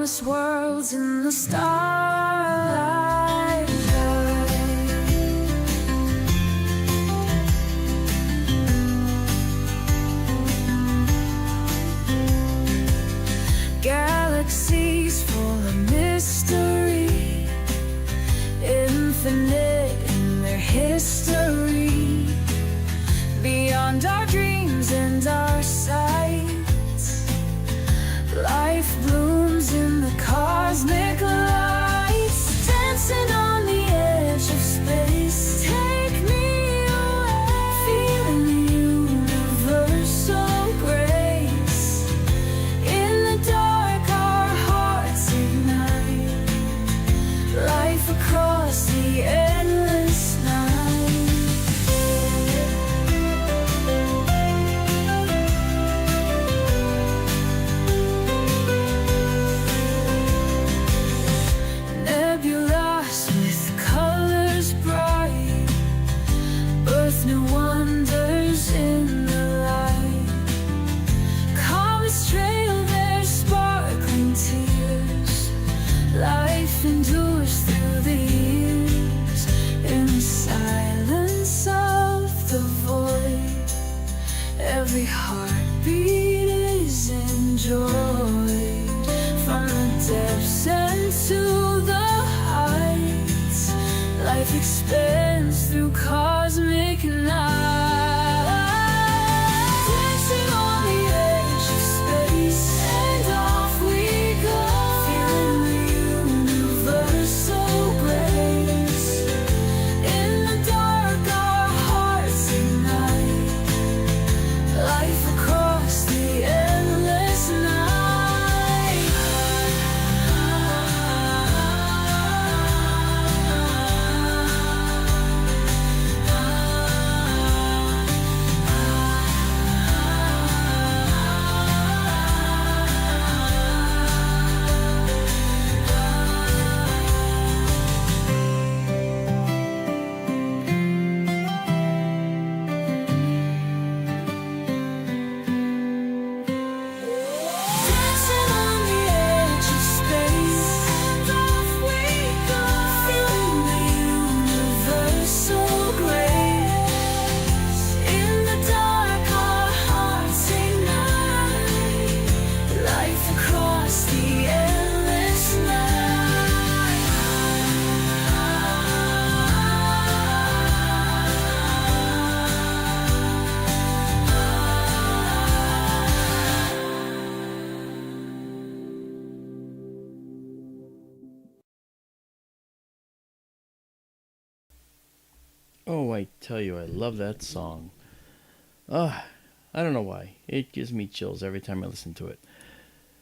countless worlds in the starlight. Galaxies full of mystery, infinite in their history, beyond our dreams and our sights. Life blooms in the cosmic lights, dancing on the edge of space. Take me away, feeling the universal grace. In the dark our hearts ignite, life across the endless night. Nebulas with colors bright, birth new wonders in the light. Comets trail their sparkling tears, life endures through the years. In the silence of the void, every heartbeat is enjoyed. From the depths and to the heights, life expands through cosmic night. Dancing on the edge of space, and off we go, feeling the universal grace. In the dark our hearts ignite, life across the endless night. Dancing on the edge of space, and off we go, feeling the universal grace. In the dark our hearts ignite, life across the endless night. Oh, I tell you, I love that song. I don't know why. It gives me chills every time I listen to it.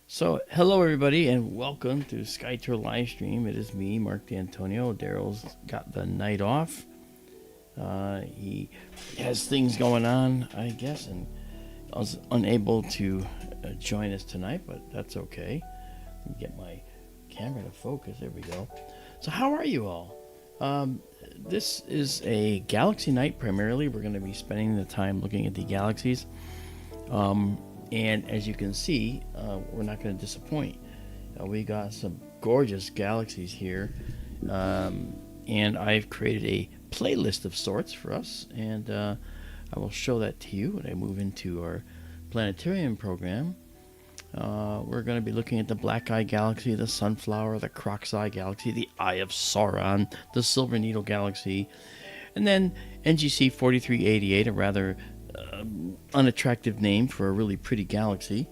So, hello everybody, and welcome to Sky Tour Livestream. It is me, Mark D'Antonio. Daryl's got the night off. He has things going on, I guess, and I was unable to join us tonight, but that's okay. Let me get my camera to focus. There we go. So, how are you all? This is a galaxy night primarily. We're going to be spending the time looking at the galaxies. And as you can see, we're not going to disappoint. We got some gorgeous galaxies here. And I've created a playlist of sorts for us. And I will show that to you when I move into our planetarium program. We're going to be looking at the Black Eye Galaxy, the Sunflower, the Croc's Eye Galaxy, the Eye of Sauron, the Silver Needle Galaxy, and then NGC 4388, a rather unattractive name for a really pretty galaxy.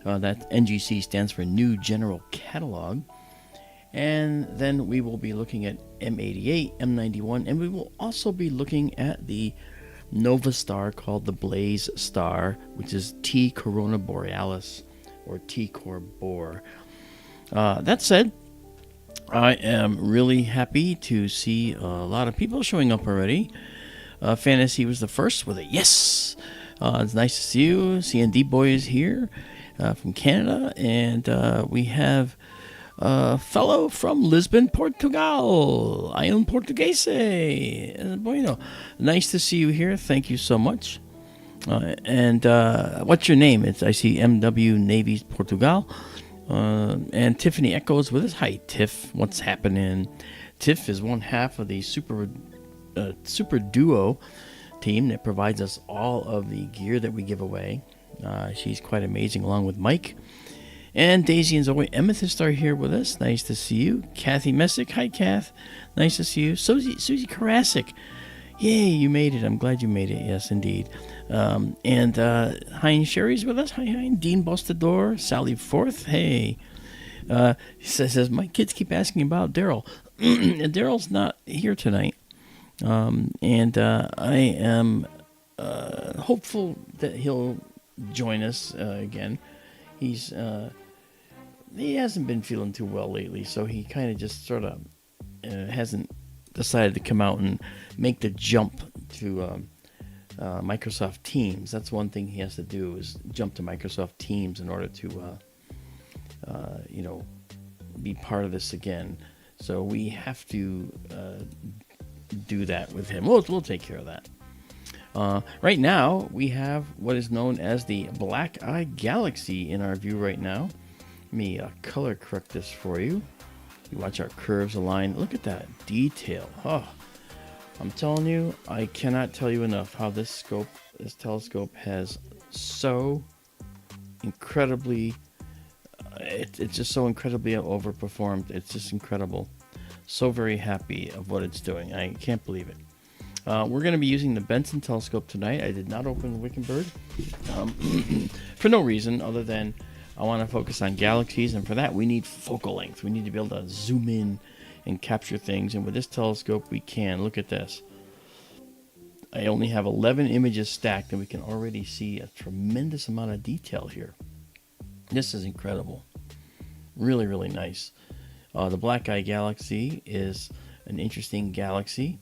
That NGC stands for New General Catalog. And then we will be looking at M88, M91, and we will also be looking at the nova star called the Blaze Star, which is T Corona Borealis, or T Cor Bor. That said, I am really happy to see a lot of people showing up already. Fantasy was the first with a yes. It's nice to see you. C&D Boy is here from Canada, and we have a fellow from Lisbon, Portugal. I am Portuguese. Bueno. Nice to see you here. Thank you so much. And what's your name? I see MW Navy Portugal. And Tiffany Echoes with us. Hi, Tiff. What's happening? Tiff is one half of the super duo team that provides us all of the gear that we give away. She's quite amazing, along with Mike. And Daisy and Zoe Amethyst are here with us. Nice to see you. Kathy Messick. Hi, Kath. Nice to see you. Susie Karasik. Yay, you made it. I'm glad you made it. Yes, indeed. And Hein Sherry's with us. Hi, Hein. Dean Bostador. Sally Forth. Hey. He says, my kids keep asking about Daryl. And Daryl's not here tonight. And I am hopeful that he'll join us again. He hasn't been feeling too well lately, so he kind of just sort of hasn't decided to come out and make the jump to Microsoft Teams. That's one thing he has to do, is jump to Microsoft Teams in order to be part of this again. So we have to do that with him. We'll take care of that. Right now, we have what is known as the Black Eye Galaxy in our view right now. Let me color correct this for you. You watch our curves align. Look at that detail. Oh, I'm telling you, I cannot tell you enough how this telescope has so incredibly, it's just so incredibly overperformed. It's just incredible. So very happy of what it's doing. I can't believe it. We're going to be using the Benson telescope tonight. I did not open the Wickenburg for no reason other than I want to focus on galaxies, and for that we need focal length. We need to be able to zoom in and capture things, and with this telescope we can. Look at this. I only have 11 images stacked, and we can already see a tremendous amount of detail here. This is incredible. Really, really nice. The Black Eye Galaxy is an interesting galaxy.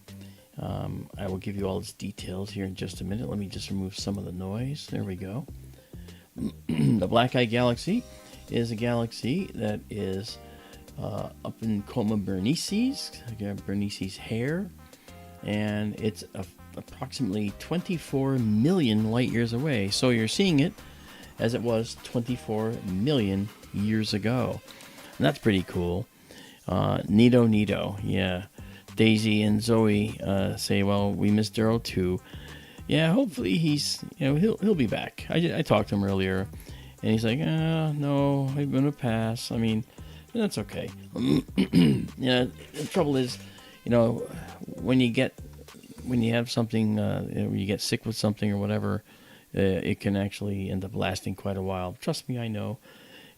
I will give you all its details here in just a minute. Let me just remove some of the noise. There we go. The Black Eye Galaxy is a galaxy that is up in Coma Berenices, Berenices Hare, and it's approximately 24 million light years away. So you're seeing it as it was 24 million years ago. And that's pretty cool. Neato. Yeah. Daisy and Zoe say, well, we miss Daryl too. Yeah, hopefully he'll be back. I talked to him earlier, and he's like, no, I'm gonna pass. I mean, that's okay. Yeah, the trouble is, when you have something, when you get sick with something or whatever, it can actually end up lasting quite a while. Trust me, I know.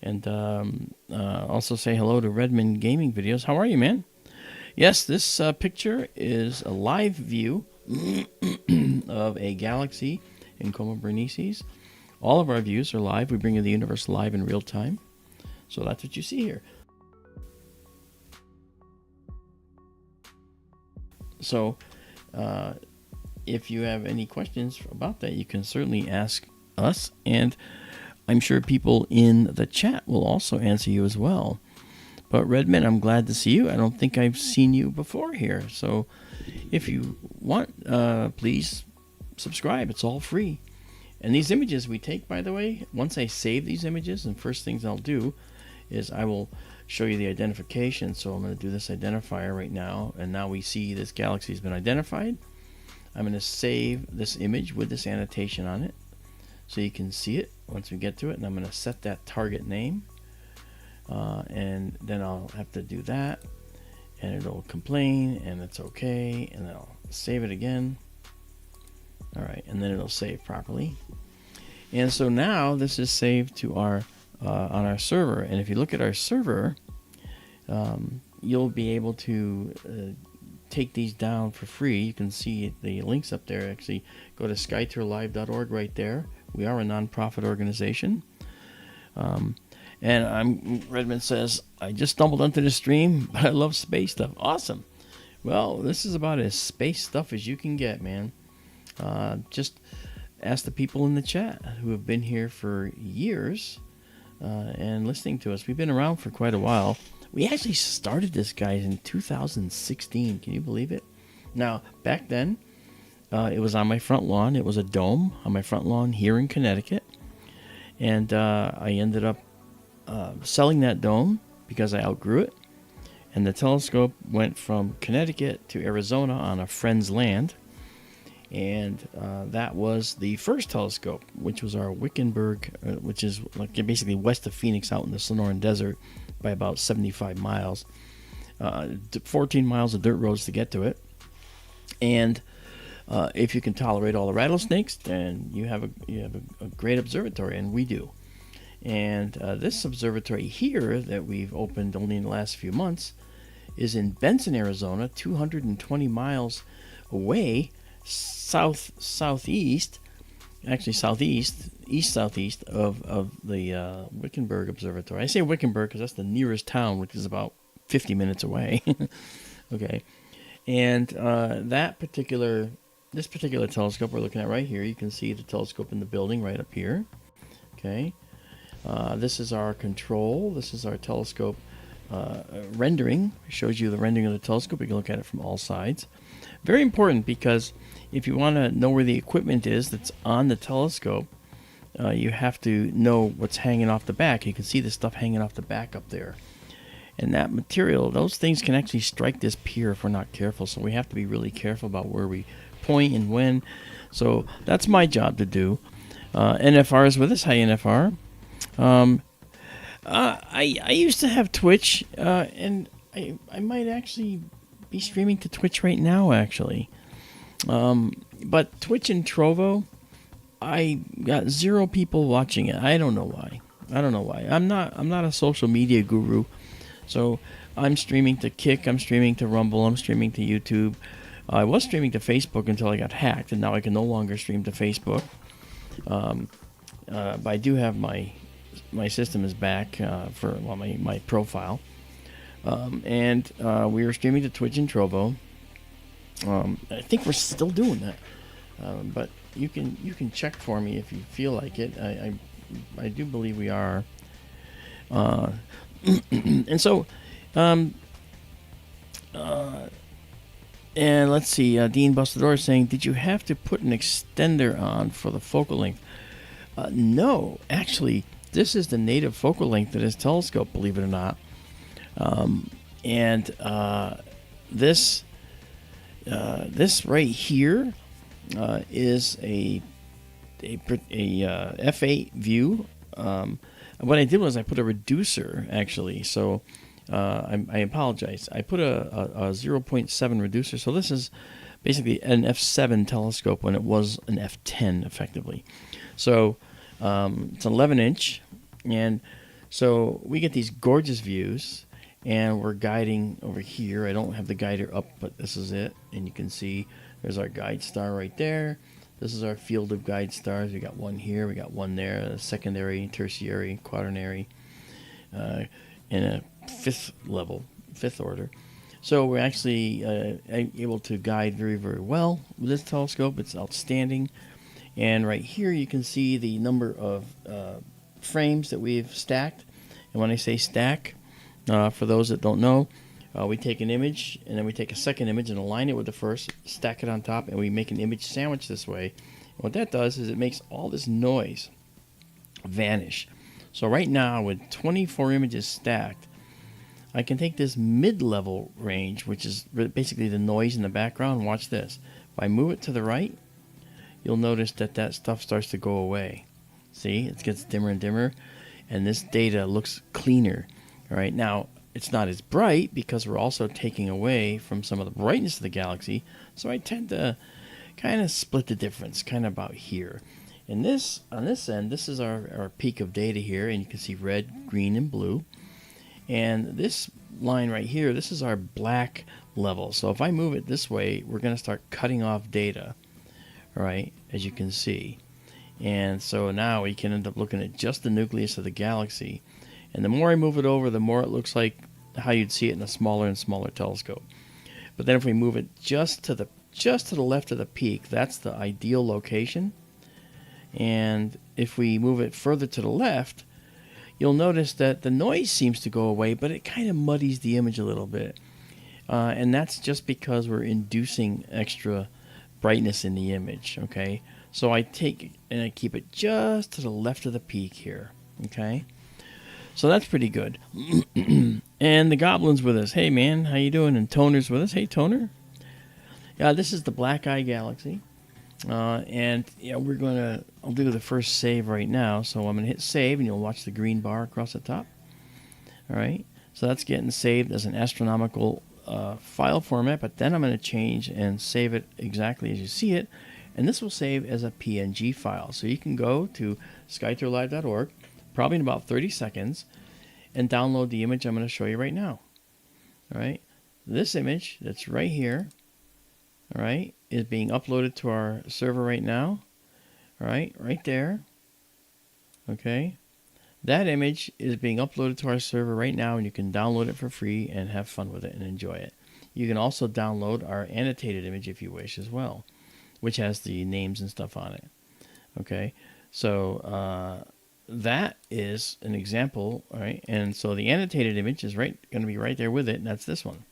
And also say hello to Redmond Gaming Videos. How are you, man? Yes, this picture is a live view of a galaxy in Coma Berenices. All of our views are live. We bring you the universe live in real time. So that's what you see here. So if you have any questions about that, you can certainly ask us. And I'm sure people in the chat will also answer you as well. But Redmond, I'm glad to see you. I don't think I've seen you before here. So if you want, please subscribe. It's all free. And these images we take, by the way, once I save these images, and first things I'll do is I will show you the identification. So I'm going to do this identifier right now. And now we see this galaxy has been identified. I'm going to save this image with this annotation on it so you can see it once we get to it. And I'm going to set that target name. And then I'll have to do that, and it'll complain, and it's okay, and then I'll save it again. All right, and then it'll save properly. And so now this is saved to our on our server, and if you look at our server, you'll be able to take these down for free. You can see the links up there. Actually, go to skytourlive.org right there. We are a non-profit organization. And Redmond says, I just stumbled onto the stream, but I love space stuff. Awesome. Well, this is about as space stuff as you can get, man. Just ask the people in the chat who have been here for years and listening to us. We've been around for quite a while. We actually started this, guys, in 2016. Can you believe it? Now, back then, it was on my front lawn. It was a dome on my front lawn here in Connecticut. And I ended up selling that dome because I outgrew it. And the telescope went from Connecticut to Arizona on a friend's land. And that was the first telescope, which was our Wickenburg, which is like basically west of Phoenix out in the Sonoran Desert by about 75 miles. 14 miles of dirt roads to get to it. And if you can tolerate all the rattlesnakes, then you have a great observatory, and we do. And this observatory here that we've opened only in the last few months is in Benson, Arizona, 220 miles away, southeast of the Wickenburg Observatory. I say Wickenburg because that's the nearest town, which is about 50 minutes away. Okay, and this particular telescope we're looking at right here, you can see the telescope in the building right up here. Okay, this is our control. This is our telescope rendering. It shows you the rendering of the telescope. You can look at it from all sides. Very important, because if you want to know where the equipment is that's on the telescope, you have to know what's hanging off the back. You can see the stuff hanging off the back up there. And that material, those things can actually strike this pier if we're not careful. So we have to be really careful about where we point and when. So that's my job to do. NFR is with us. Hi, NFR. I used to have Twitch, and I might actually be streaming to Twitch right now, actually. But Twitch and Trovo, I got 0 people watching it. I don't know why. I'm not a social media guru. So I'm streaming to Kick, I'm streaming to Rumble, I'm streaming to YouTube. I was streaming to Facebook until I got hacked, and now I can no longer stream to Facebook. But I do have my system is back for my profile. And we were streaming to Twitch and Trovo. I think we're still doing that. But you can check for me if you feel like it. I do believe we are. And so, and let's see, Dean Bustador is saying, did you have to put an extender on for the focal length? No, actually, this is the native focal length of this telescope, believe it or not. This right here is a f8 view. What I did was I put a reducer, actually. So I apologize. I put a 0.7 reducer. So this is basically an f7 telescope when it was an f10, effectively. So it's 11 inch. And so we get these gorgeous views. And we're guiding over here. I don't have the guider up, but this is it. And you can see there's our guide star right there. This is our field of guide stars. We got one here, we got one there, secondary, tertiary, quaternary, and a fifth order. So we're actually able to guide very, very well with this telescope. It's outstanding. And right here you can see the number of frames that we've stacked. And when I say stack, for those that don't know, we take an image, and then we take a second image and align it with the first, stack it on top, and we make an image sandwich this way. And what that does is it makes all this noise vanish. So right now, with 24 images stacked, I can take this mid-level range, which is basically the noise in the background. Watch this. If I move it to the right, you'll notice that stuff starts to go away. See? It gets dimmer and dimmer, and this data looks cleaner. All right, now, it's not as bright because we're also taking away from some of the brightness of the galaxy, so I tend to kind of split the difference, kind of about here. And this, on this end, this is our peak of data here, and you can see red, green, and blue. And this line right here, this is our black level. So if I move it this way, we're going to start cutting off data, all right, as you can see. And so now we can end up looking at just the nucleus of the galaxy. And the more I move it over, the more it looks like how you'd see it in a smaller and smaller telescope. But then if we move it just to the left of the peak, that's the ideal location. And if we move it further to the left, you'll notice that the noise seems to go away, but it kind of muddies the image a little bit. And that's just because we're inducing extra brightness in the image, okay? So I take and I keep it just to the left of the peak here, okay? So that's pretty good. And the Goblin's with us. Hey, man, how you doing? And Toner's with us. Hey, Toner. Yeah, this is the Black Eye Galaxy. And yeah, I'll do the first save right now. So I'm going to hit save, and you'll watch the green bar across the top. All right. So that's getting saved as an astronomical file format, but then I'm going to change and save it exactly as you see it. And this will save as a PNG file. So you can go to skytourlive.org, probably in about 30 seconds, and download the image I'm going to show you right now. All right. This image that's right here, all right, is being uploaded to our server right now. All right, right there. Okay. That image is being uploaded to our server right now, and you can download it for free and have fun with it and enjoy it. You can also download our annotated image if you wish as well, which has the names and stuff on it. Okay, so that is an example, all right? And so the annotated image is going to be right there with it, and that's this one.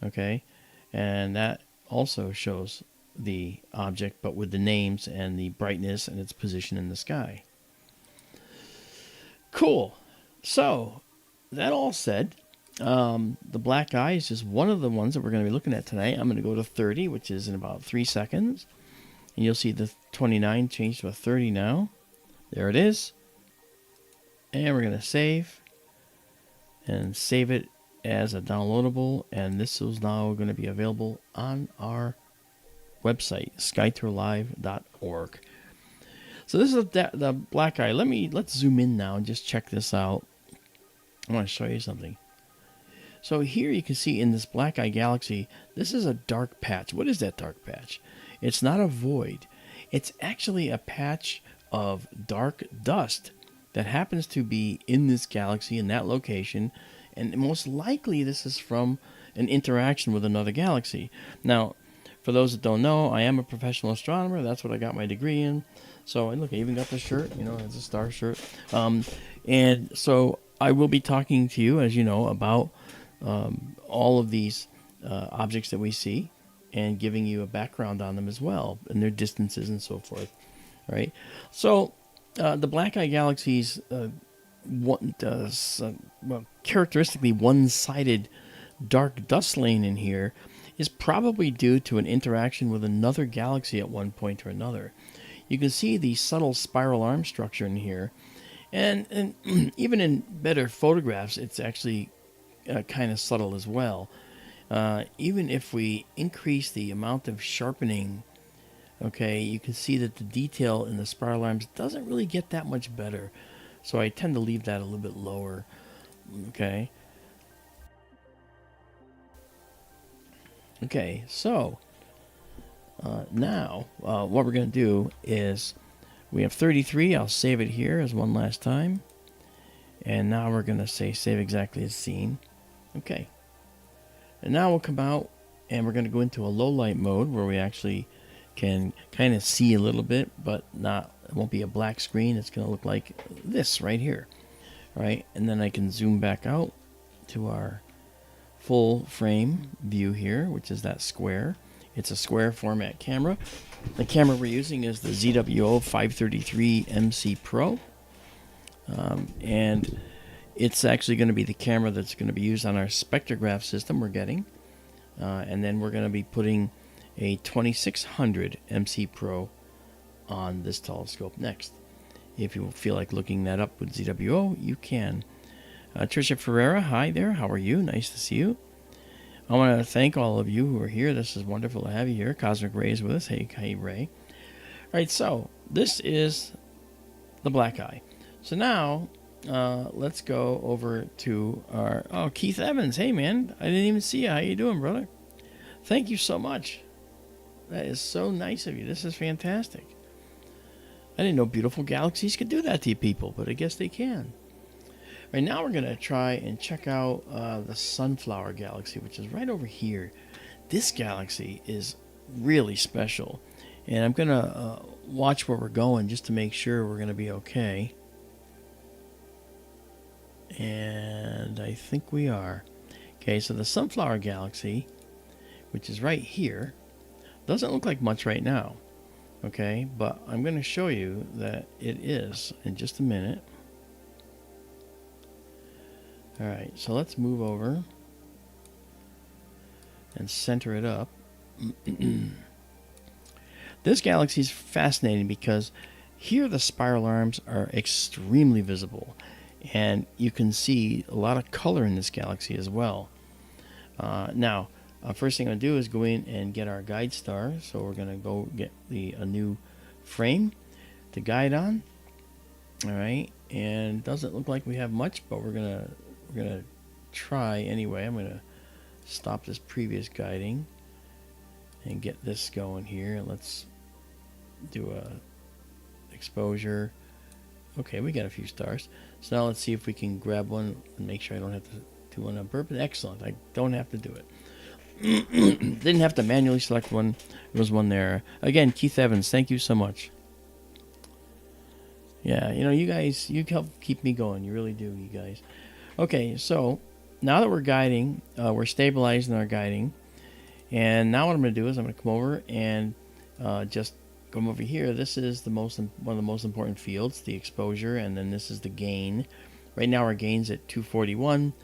Okay, and that also shows the object, but with the names and the brightness and its position in the sky. Cool. So, that all said, the black eye is just one of the ones that we're going to be looking at tonight. I'm going to go to 30, which is in about 3 seconds. And you'll see the 29 change to a 30 now. There it is. And we're going to save. And save it as a downloadable. And this is now going to be available on our website, skytourlive.org. So this is the black eye. Let's zoom in now and just check this out. I want to show you something. So here you can see in this black eye galaxy, this is a dark patch. What is that dark patch? It's not a void. It's actually a patch of dark dust that happens to be in this galaxy in that location, and most likely this is from an interaction with another galaxy. Now, for those that don't know, I am a professional astronomer. That's what I got my degree in. So, and look, I even got the shirt, it's a star shirt. And so I will be talking to you, as you know, about all of these objects that we see and giving you a background on them as well and their distances and so forth. Right? So the black eye galaxies, characteristically one-sided dark dust lane in here is probably due to an interaction with another galaxy at one point or another. You can see the subtle spiral arm structure in here. And even in better photographs, it's actually kind of subtle as well. Even if we increase the amount of sharpening, okay, you can see that the detail in the spiral arms doesn't really get that much better. So I tend to leave that a little bit lower. Okay. Okay, so now what we're going to do is we have 33. I'll save it here as one last time. And now we're going to say save exactly as seen. Okay. And now we'll come out and we're going to go into a low light mode where we actually can kind of see a little bit, but it won't be a black screen. It's going to look like this right here. All right. And then I can zoom back out to our full frame view here, which is that square. It's a square format camera. The camera we're using is the ZWO 533 MC Pro. And it's actually going to be the camera that's going to be used on our spectrograph system we're getting. And then we're going to be putting a 2600 MC Pro on this telescope next. If you feel like looking that up with ZWO, you can. Tricia Ferreira, hi there. How are you? Nice to see you. I want to thank all of you who are here. This is wonderful to have you here. Cosmic Ray is with us. Hey, Ray. All right, so this is the black eye. So now let's go over to our Keith Evans. Hey, man, I didn't even see you. How you doing, brother? Thank you so much. That is so nice of you. This is fantastic. I didn't know beautiful galaxies could do that to you people, but I guess they can. Right now we're going to try and check out the Sunflower Galaxy, which is right over here. This galaxy is really special. And I'm going to watch where we're going just to make sure we're going to be okay. And I think we are. Okay, so the Sunflower Galaxy, which is right here, doesn't look like much right now. Okay, but I'm going to show you that it is in just a minute. All right, so let's move over and center it up. This galaxy is fascinating because here the spiral arms are extremely visible, and you can see a lot of color in this galaxy as well. Now, first thing I'm going to do is go in and get our guide star. So we're going to go get a new frame to guide on. All right, and it doesn't look like we have much, but we're gonna try anyway. I'm gonna stop this previous guiding and get this going here. Let's do a exposure. Okay, we got a few stars. So now let's see if we can grab one and make sure I don't have to do one on purpose. Excellent. I don't have to do it. Didn't have to manually select one. There was one there. Again, Keith Evans, thank you so much. Yeah, you know, you guys, you help keep me going. You really do, you guys. Okay, so now that we're guiding, we're stabilizing our guiding. And now what I'm going to do is I'm going to come over and just come over here. This is one of the most important fields, the exposure, and then this is the gain. Right now our gain's at 241.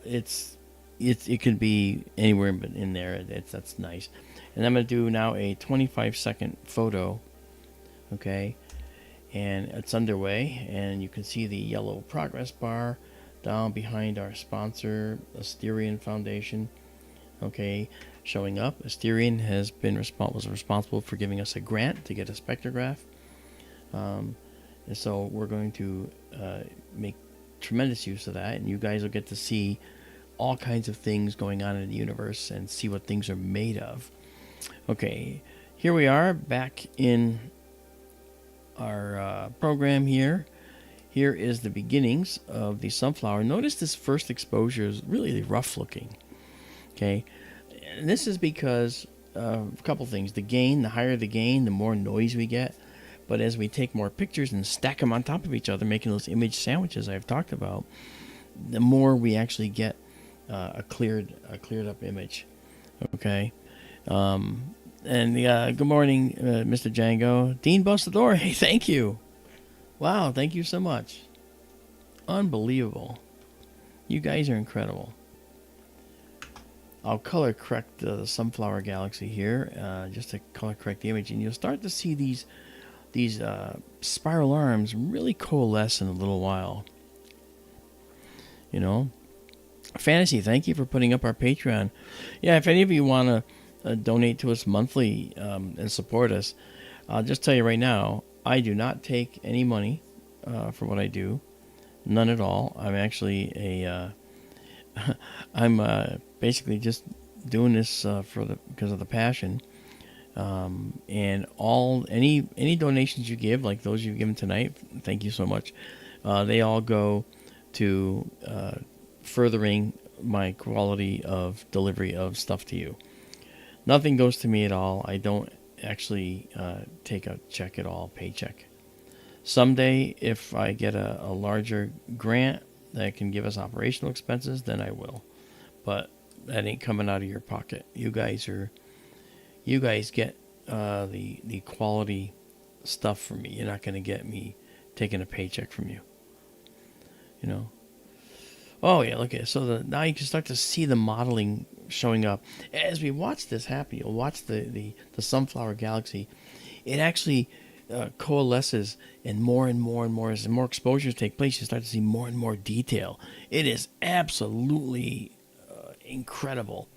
It could be anywhere in there. That's nice. And I'm going to do now a 25-second photo. Okay. And it's underway, and you can see the yellow progress bar down behind our sponsor, Asterion Foundation. Okay, showing up. Asterion was responsible for giving us a grant to get a spectrograph, and so we're going to make tremendous use of that, and you guys will get to see all kinds of things going on in the universe and see what things are made of. Okay, here we are back in our program here. Here is the beginnings of the sunflower. Notice this first exposure is really rough looking. Okay, and this is because a couple things. The gain, the higher the gain, the more noise we get. But as we take more pictures and stack them on top of each other, making those image sandwiches I've talked about, the more we actually get a cleared up image. Okay. And good morning, Mr. Django. Dean Bustador, hey, thank you. Wow, thank you so much. Unbelievable. You guys are incredible. I'll color correct the sunflower galaxy here, just to color correct the image, and you'll start to see these spiral arms really coalesce in a little while. You know, Fantasy, thank you for putting up our Patreon. Yeah, if any of you want to donate to us monthly and support us, I'll just tell you right now, I do not take any money for what I do, none at all. I'm actually I'm basically just doing this because of the passion, and any donations you give, like those you've given tonight, thank you so much. They all go to furthering my quality of delivery of stuff to you. Nothing goes to me at all. I don't actually take a check at all, paycheck. Someday, if I get a larger grant that can give us operational expenses, then I will. But that ain't coming out of your pocket. You guys get the quality stuff from me. You're not going to get me taking a paycheck from you. You know. Oh yeah, look at it. So now you can start to see the modeling showing up as we watch this happen. You'll watch the sunflower galaxy. It actually coalesces, and more and more as more exposures take place, you start to see more and more detail. It is absolutely incredible.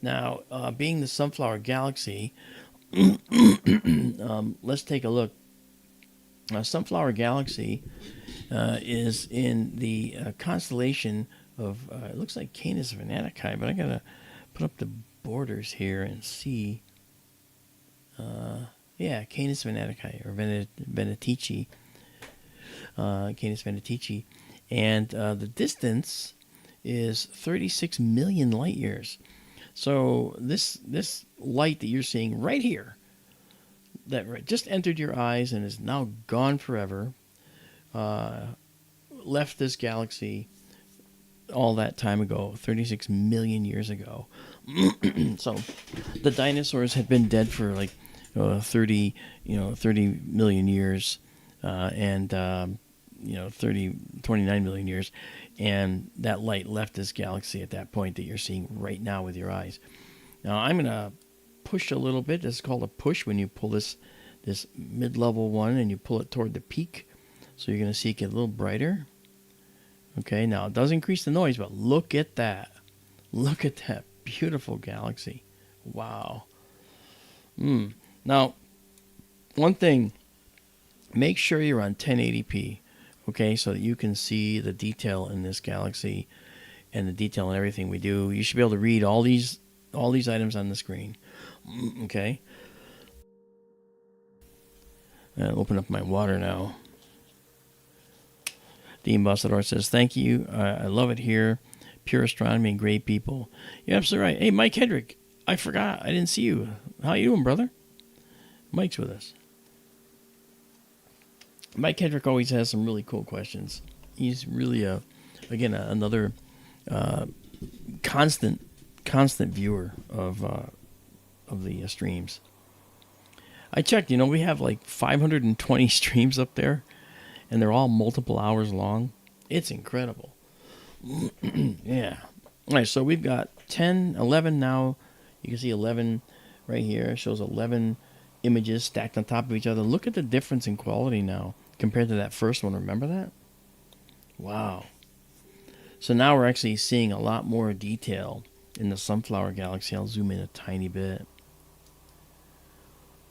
Now, being the sunflower galaxy, let's take a look. Sunflower galaxy is in the constellation of, it looks like Canis Venatici, but I gotta put up the borders here and see. Yeah, Canis Venatici, or Venatici. Canis Venatici. And the distance is 36 million light years. So this light that you're seeing right here, that just entered your eyes and is now gone forever, left this galaxy all that time ago, 36 million years ago. So the dinosaurs had been dead for like 30 million years, and 29 million years, and that light left this galaxy at that point that you're seeing right now with your eyes. Now I'm gonna push a little bit. This is called a push when you pull this mid-level one and you pull it toward the peak. So you're gonna see it get a little brighter. Okay, now it does increase the noise, but look at that. Look at that beautiful galaxy. Wow. Now, one thing, make sure you're on 1080p, okay, so that you can see the detail in this galaxy and the detail in everything we do. You should be able to read all these items on the screen, okay? I'll open up my water now. The Ambassador says, thank you. I love it here. Pure astronomy and great people. You're absolutely right. Hey, Mike Hedrick, I forgot. I didn't see you. How you doing, brother? Mike's with us. Mike Hedrick always has some really cool questions. He's really, another constant viewer of the streams. I checked, we have like 520 streams up there, and they're all multiple hours long. It's incredible. Yeah. All right, so we've got 10, 11 now. You can see 11 right here. It shows 11 images stacked on top of each other. Look at the difference in quality now compared to that first one. Remember that? Wow. So now we're actually seeing a lot more detail in the Sunflower Galaxy. I'll zoom in a tiny bit.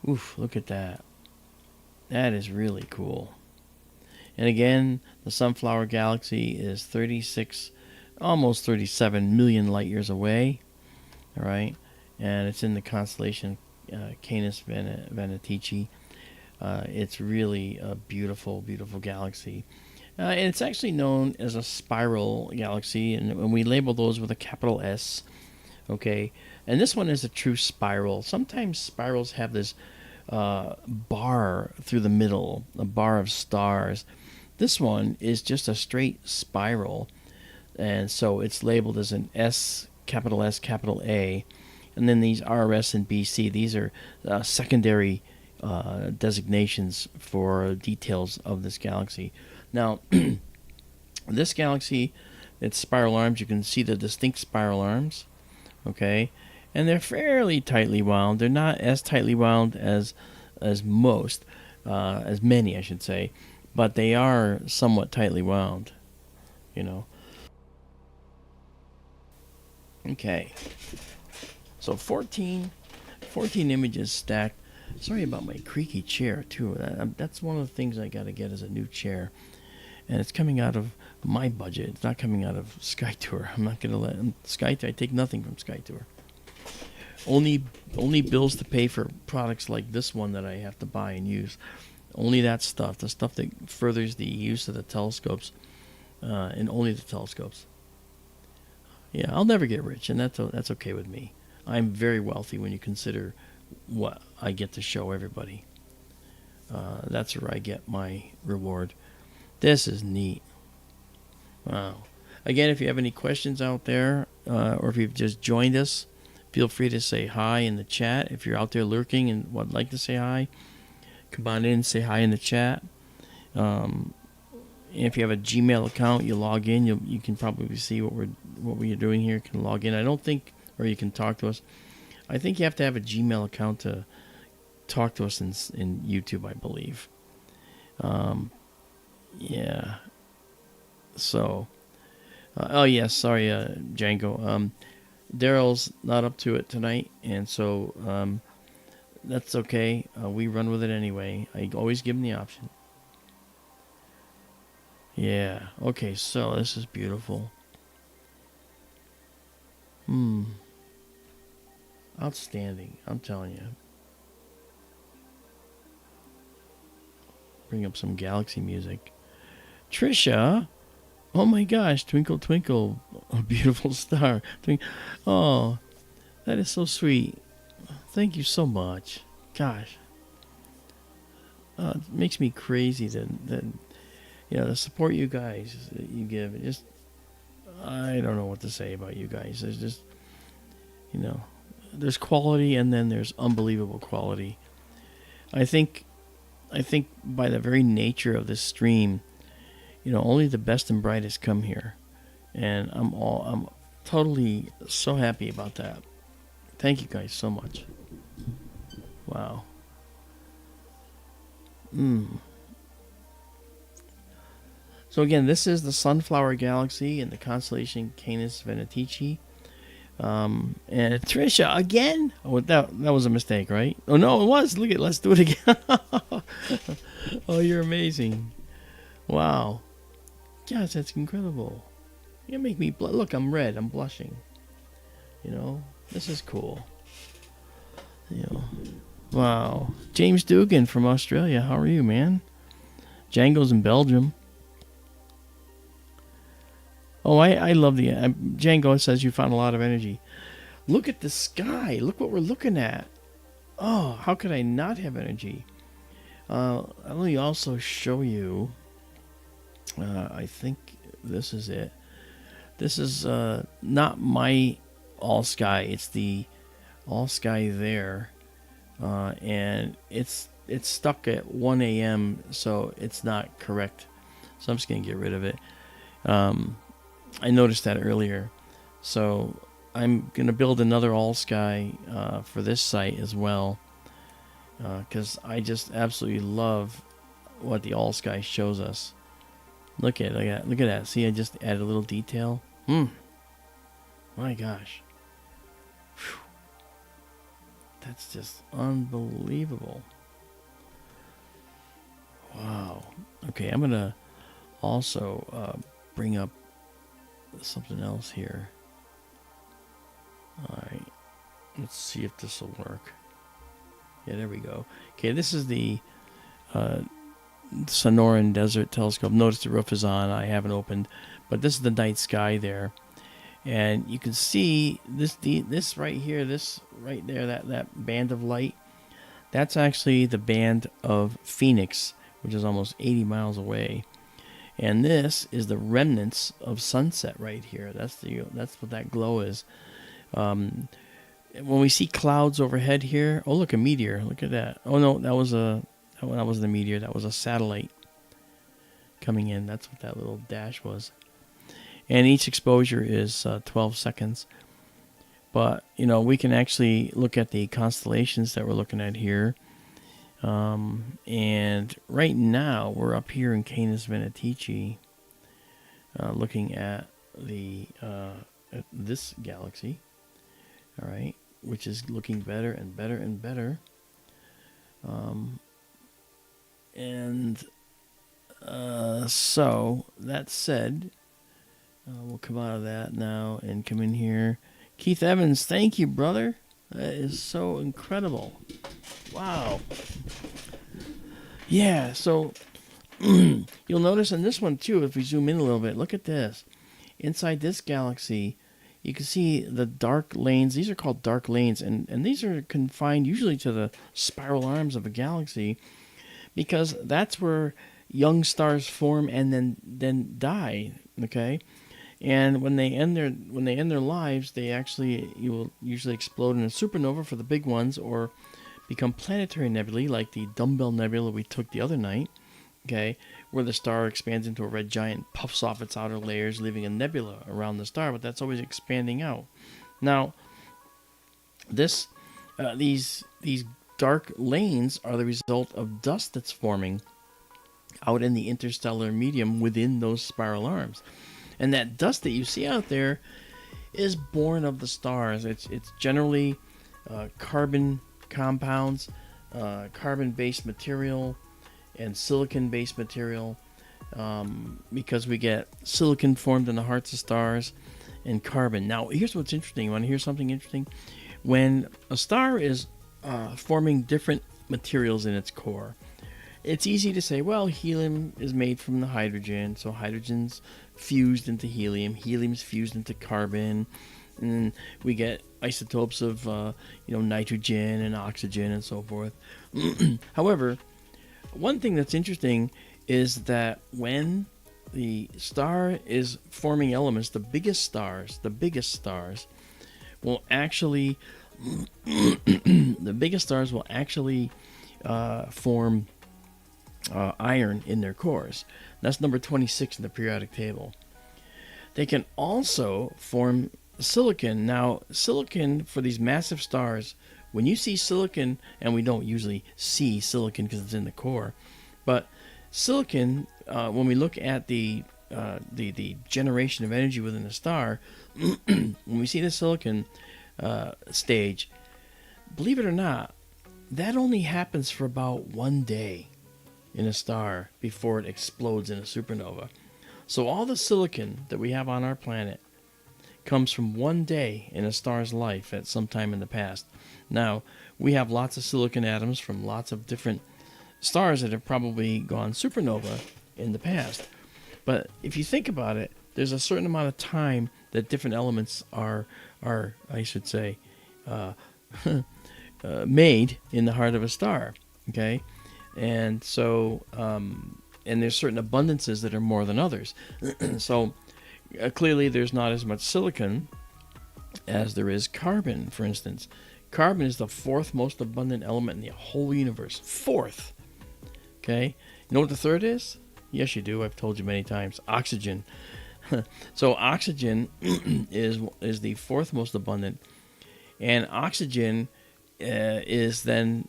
Oof, look at that. That is really cool. And again, the Sunflower Galaxy is 36, almost 37 million light years away. All right. And it's in the constellation Canis Venatici. It's really a beautiful, beautiful galaxy. And it's actually known as a spiral galaxy, and we label those with a capital S. Okay. And this one is a true spiral. Sometimes spirals have this bar through the middle, a bar of stars. This one is just a straight spiral, and so it's labeled as an S, capital A, and then these RS and BC, these are secondary designations for details of this galaxy. Now, this galaxy, its spiral arms, you can see the distinct spiral arms, okay, and they're fairly tightly wound. They're not as tightly wound as most, as many, I should say, but they are somewhat tightly wound, Okay. So 14 images stacked. Sorry about my creaky chair, too. That's one of the things I got to get is a new chair. And it's coming out of my budget. It's not coming out of SkyTour. I'm not going to let SkyTour. I take nothing from SkyTour. Only bills to pay for products like this one that I have to buy and use. Only that stuff, the stuff that furthers the use of the telescopes, and only the telescopes. Yeah, I'll never get rich, and that's okay with me. I'm very wealthy when you consider what I get to show everybody. That's where I get my reward. This is neat. Wow. Again, if you have any questions out there, or if you've just joined us, feel free to say hi in the chat. If you're out there lurking and would like to say hi, come on in and say hi in the chat. If you have a Gmail account, you log in. You can probably see what we're doing here. You can log in. I don't think, or you can talk to us. I think you have to have a Gmail account to talk to us in YouTube, I believe. Yeah. So, sorry, Django. Daryl's not up to it tonight, and so that's okay. We run with it anyway. I always give him the option. Yeah. Okay, so this is beautiful. Outstanding. I'm telling you. Bring up some Galaxy music. Trisha! Oh my gosh, Twinkle Twinkle, a beautiful star. Oh, that is so sweet. Thank you so much. Gosh. It makes me crazy that the support you guys you give. I don't know what to say about you guys. There's just, there's quality and then there's unbelievable quality. I think by the very nature of this stream, only the best and brightest come here, and I'm totally so happy about that. Thank you guys so much. Wow. So again, this is the Sunflower Galaxy in the constellation Canis Venatici. And Trisha again. Oh, that was a mistake, right? Oh no, it was. Look at. Let's do it again. Oh, you're amazing. Wow. Gosh, that's incredible. You make me look. I'm red. I'm blushing. This is cool. Wow. James Dugan from Australia. How are you, man? Django's in Belgium. Oh, I love the... Django says you found a lot of energy. Look at the sky. Look what we're looking at. Oh, how could I not have energy? Let me also show you... I think this is it. This is not my all sky. It's the all sky there. And it's stuck at 1 a.m., so it's not correct. So I'm just going to get rid of it. I noticed that earlier. So I'm going to build another all sky for this site as well, because I just absolutely love what the all sky shows us. Look at that. See, I just added a little detail. My gosh. Whew. That's just unbelievable. Wow. Okay, I'm going to also bring up something else here. Alright. Let's see if this will work. Yeah, there we go. Okay, this is the Sonoran Desert Telescope. Notice the roof is on. I haven't opened. But this is the night sky there. And you can see this right here, this right there, that band of light. That's actually the band of Phoenix, which is almost 80 miles away. And this is the remnants of sunset right here. That's what that glow is. When we see clouds overhead here, oh look, a meteor. Look at that. Oh no, that wasn't a meteor. That was a satellite coming in. That's what that little dash was. And each exposure is 12 seconds. But we can actually look at the constellations that we're looking at here. And right now we're up here in Canis Venatici, looking at at this galaxy, all right, which is looking better and better and better. So that said, we'll come out of that now and come in here. Keith Evans, thank you, brother. That is so incredible. Wow. Yeah, so you'll notice in this one too, if we zoom in a little bit, look at this. Inside this galaxy, you can see the dark lanes. These are called dark lanes, and these are confined usually to the spiral arms of a galaxy, because that's where young stars form and then die. Okay, and when they end their lives, you will usually explode in a supernova for the big ones, or become planetary nebulae like the Dumbbell Nebula we took the other night. Okay, where the star expands into a red giant, puffs off its outer layers, leaving a nebula around the star, but that's always expanding out. Now, these dark lanes are the result of dust that's forming out in the interstellar medium within those spiral arms. And that dust that you see out there is born of the stars. It's generally carbon compounds, carbon-based material, and silicon-based material, because we get silicon formed in the hearts of stars and carbon. Now, here's what's interesting. You want to hear something interesting? When a star is forming different materials in its core, it's easy to say, well, helium is made from the hydrogen, so hydrogen's fused into helium, helium's fused into carbon, and then we get isotopes of nitrogen and oxygen and so forth. However, one thing that's interesting is that when the star is forming elements, the biggest stars will actually form iron in their cores. That's number 26 in the periodic table. They can also form silicon. Now, silicon for these massive stars, when you see silicon, and we don't usually see silicon because it's in the core, but silicon, when we look at the generation of energy within a star, when we see the silicon stage, believe it or not, that only happens for about 1 day in a star before it explodes in a supernova. So all the silicon that we have on our planet comes from 1 day in a star's life at some time in the past. Now, we have lots of silicon atoms from lots of different stars that have probably gone supernova in the past. But if you think about it, there's a certain amount of time that different elements are I should say, made in the heart of a star. Okay, and so and there's certain abundances that are more than others. So clearly, there's not as much silicon as there is carbon. For instance, carbon is the fourth most abundant element in the whole universe. Fourth. Okay, you know what the third is? Yes, you do. I've told you many times. Oxygen. So oxygen is the fourth most abundant, and oxygen is then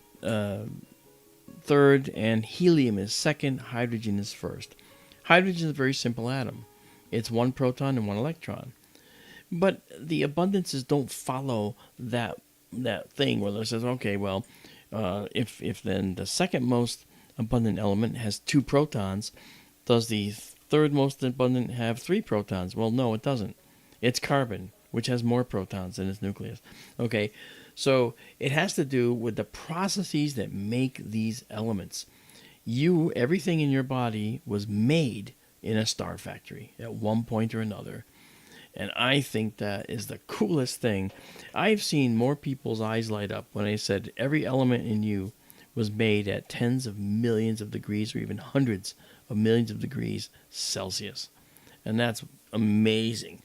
third, and helium is second. Hydrogen is first. Hydrogen is a very simple atom. It's one proton and one electron. But the abundances don't follow that thing where it says, okay, well, if then the second most abundant element has 2 protons, does the third most abundant have 3 protons? Well, no, it doesn't. It's carbon, which has more protons in its nucleus. Okay, so it has to do with the processes that make these elements. Everything in your body was made in a star factory at one point or another. And I think that is the coolest thing. I've seen more people's eyes light up when I said every element in you was made at tens of millions of degrees or even hundreds of millions of degrees Celsius. And that's amazing.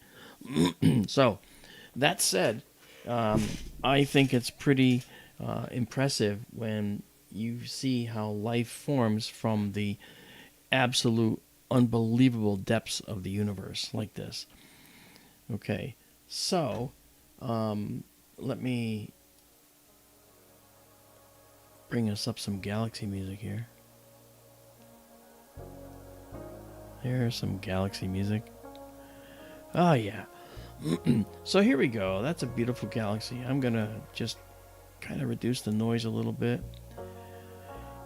So, that said, I think it's pretty impressive when you see how life forms from the absolute unbelievable depths of the universe like this. Okay, so let me bring us up some Galaxy music here. Here's some Galaxy music. Oh yeah. So here we go. That's a beautiful galaxy. I'm gonna just kind of reduce the noise a little bit.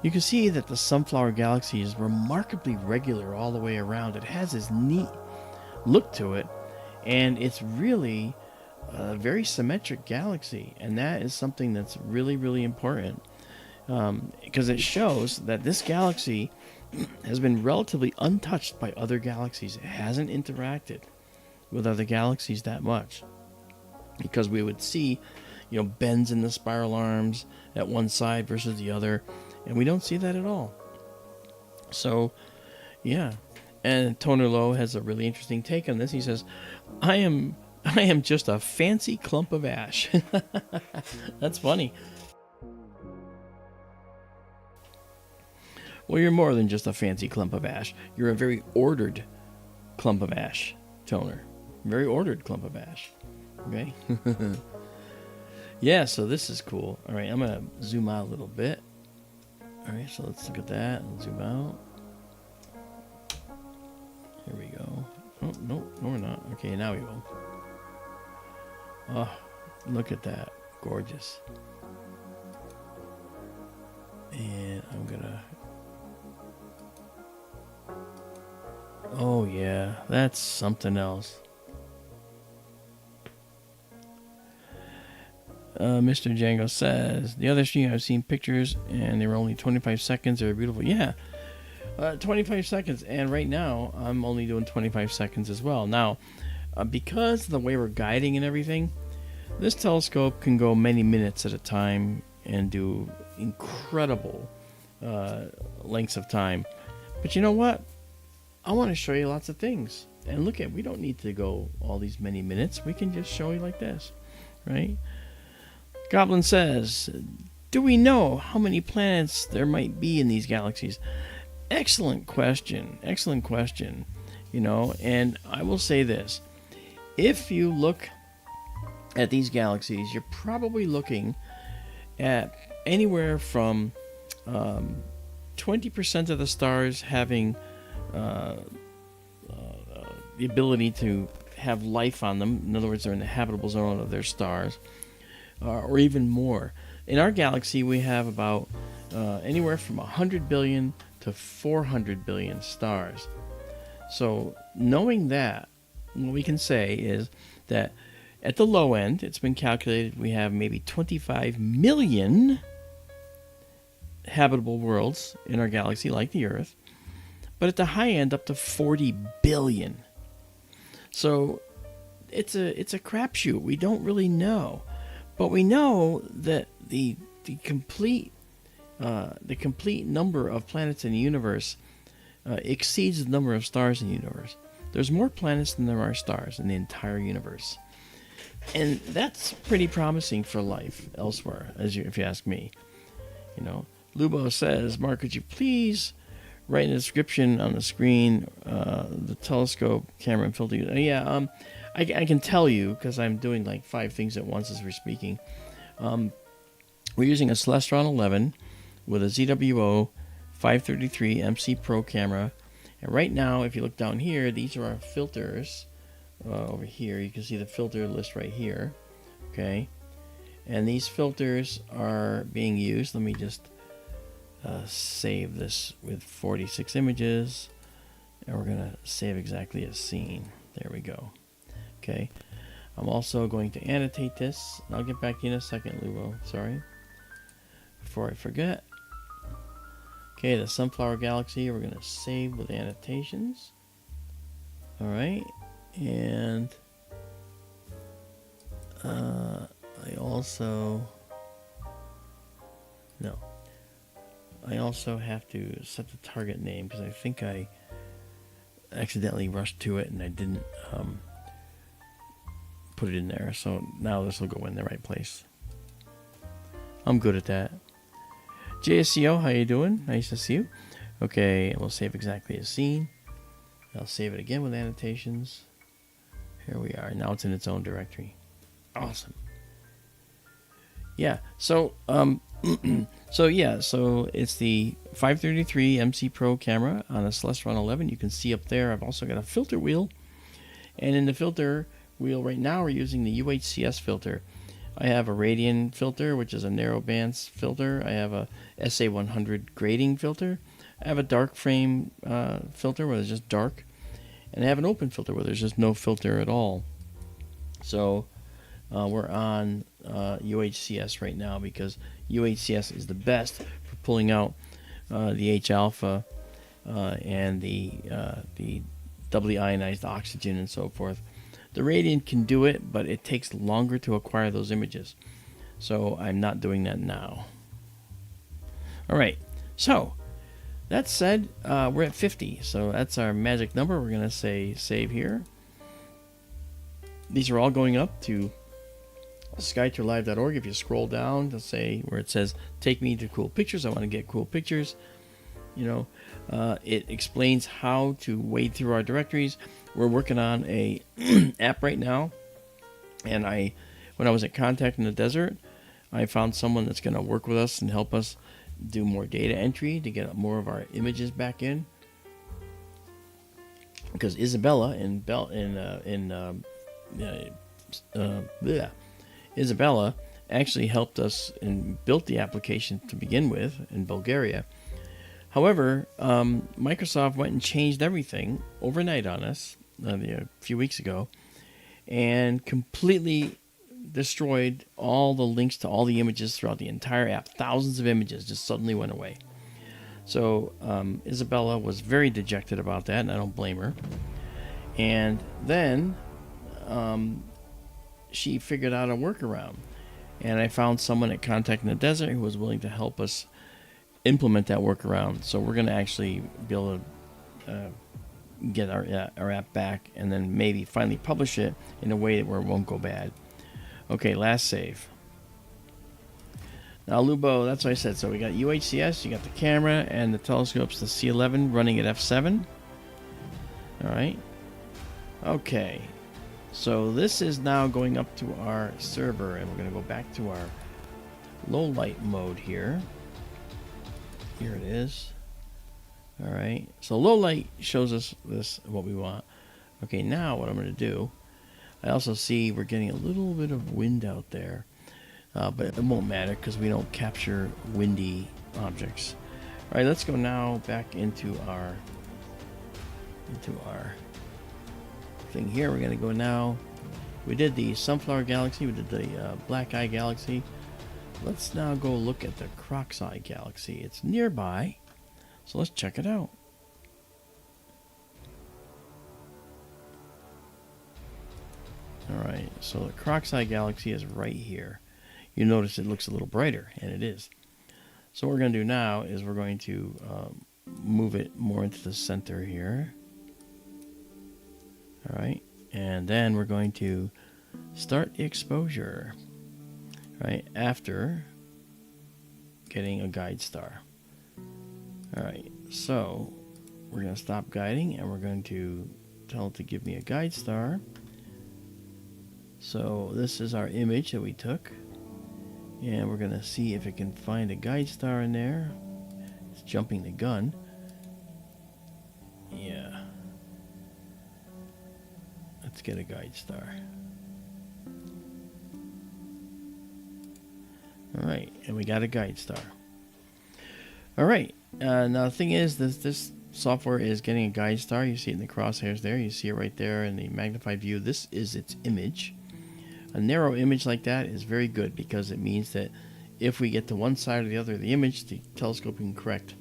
You can see that the Sunflower Galaxy is remarkably regular all the way around. It has this neat look to it, and it's really a very symmetric galaxy, and that is something that's really, really important, because it shows that this galaxy has been relatively untouched by other galaxies. It hasn't interacted with other galaxies that much, because we would see, bends in the spiral arms at one side versus the other, and we don't see that at all. So, yeah. And Toner Lowe has a really interesting take on this. He says, I am just a fancy clump of ash. That's funny. Well, you're more than just a fancy clump of ash. You're a very ordered clump of ash, Toner. Very ordered clump of ash. Okay? Yeah, so this is cool. All right, I'm going to zoom out a little bit. All right, so let's look at that and zoom out. Here we go. Oh, no, we're not. Okay, now we will. Oh, look at that. Gorgeous. And I'm going to... Oh, yeah, that's something else. Mr. Django says, the other stream I've seen pictures and they were only 25 seconds. They were beautiful. Yeah, 25 seconds. And right now, I'm only doing 25 seconds as well. Now, because of the way we're guiding and everything, this telescope can go many minutes at a time and do incredible lengths of time. But you know what? I want to show you lots of things. And look we don't need to go all these many minutes. We can just show you like this, right? Goblin says, do we know how many planets there might be in these galaxies? Excellent question. Excellent question. You know, and I will say this. If you look at these galaxies, you're probably looking at anywhere from 20% of the stars having the ability to have life on them. In other words, they're in the habitable zone of their stars, or even more. In our galaxy, we have about anywhere from 100 billion to 400 billion stars. So knowing that, what we can say is that at the low end, it's been calculated we have maybe 25 million habitable worlds in our galaxy, like the Earth. But at the high end, up to 40 billion. So it's a crapshoot. We don't really know, but we know that the complete number of planets in the universe exceeds the number of stars in the universe. There's more planets than there are stars in the entire universe, and that's pretty promising for life elsewhere, if you ask me. You know, Lubo says, Mark, could you please write in the description on the screen the telescope, camera, and filter? Yeah, I can tell you because I'm doing like 5 things at once as we're speaking. We're using a Celestron 11 with a ZWO 533 MC Pro camera. And right now, if you look down here, these are our filters. Over here, you can see the filter list right here. Okay. And these filters are being used. Let me just save this with 46 images. And we're going to save exactly a scene. There we go. Okay. I'm also going to annotate this. I'll get back to you in a second, Luo. Sorry. Before I forget. Okay, the Sunflower Galaxy, we're going to save with annotations. Alright, and I also have to set the target name because I think I accidentally rushed to it and I didn't put it in there. So now this will go in the right place. I'm good at that. JSCO, how you doing? Nice to see you. Okay, we'll save exactly a scene. I'll save it again with annotations. Here we are. Now it's in its own directory. Awesome. Yeah. So so it's the 533 MC Pro camera on a Celestron 11. You can see up there. I've also got a filter wheel, and in the filter wheel right now we're using the UHCS filter. I have a radian filter, which is a narrow bands filter. I have a SA100 grading filter. I have a dark frame filter where it's just dark. And I have an open filter where there's just no filter at all. So we're on UHCS right now because UHCS is the best for pulling out the H-alpha and the doubly ionized oxygen and so forth. The radiant can do it, but it takes longer to acquire those images. So I'm not doing that now. All right. So that said, we're at 50. So that's our magic number. We're going to say save here. These are all going up to skytourlive.org. If you scroll down to say where it says take me to cool pictures, I want to get cool pictures. You know, it explains how to wade through our directories. We're working on a app right now, and when I was at Contact in the Desert, I found someone that's going to work with us and help us do more data entry to get more of our images back in. Because Isabella Isabella actually helped us and built the application to begin with in Bulgaria. However, Microsoft went and changed everything overnight on us a few weeks ago and completely destroyed all the links to all the images throughout the entire app. Thousands of images just suddenly went away. So Isabella was very dejected about that, and I don't blame her. And then she figured out a workaround. And I found someone at Contact in the Desert who was willing to help us implement that workaround. So we're going to actually be able to get our app back and then maybe finally publish it in a way where it won't go bad. Okay, last save. Now, Lubo, that's what I said. So we got UHCS, you got the camera, and the telescope's the C11 running at f7. All right. Okay. So this is now going up to our server, and we're going to go back to our low light mode here. Here it is. All right. So low light shows us this, what we want. Okay, now what I'm going to do, I also see we're getting a little bit of wind out there. But it won't matter because we don't capture windy objects. All right, let's go now back into our thing here. We're gonna go now. We did the Sunflower Galaxy. We did the Black Eye Galaxy. Let's now go look at the Croc's Eye Galaxy. It's nearby, so let's check it out. All right, so the Croc's Eye Galaxy is right here. You notice it looks a little brighter, and it is. So what we're going to do now is we're going to move it more into the center here. All right, and then we're going to start the exposure, right, after getting a guide star. All right, so we're going to stop guiding, and we're going to tell it to give me a guide star. So this is our image that we took. And we're going to see if it can find a guide star in there. It's jumping the gun. Yeah. Let's get a guide star. Alright, and we got a guide star. Alright, now the thing is, this software is getting a guide star. You see it in the crosshairs there. You see it right there in the magnified view. This is its image. A narrow image like that is very good because it means that if we get to one side or the other of the image, the telescope can correct.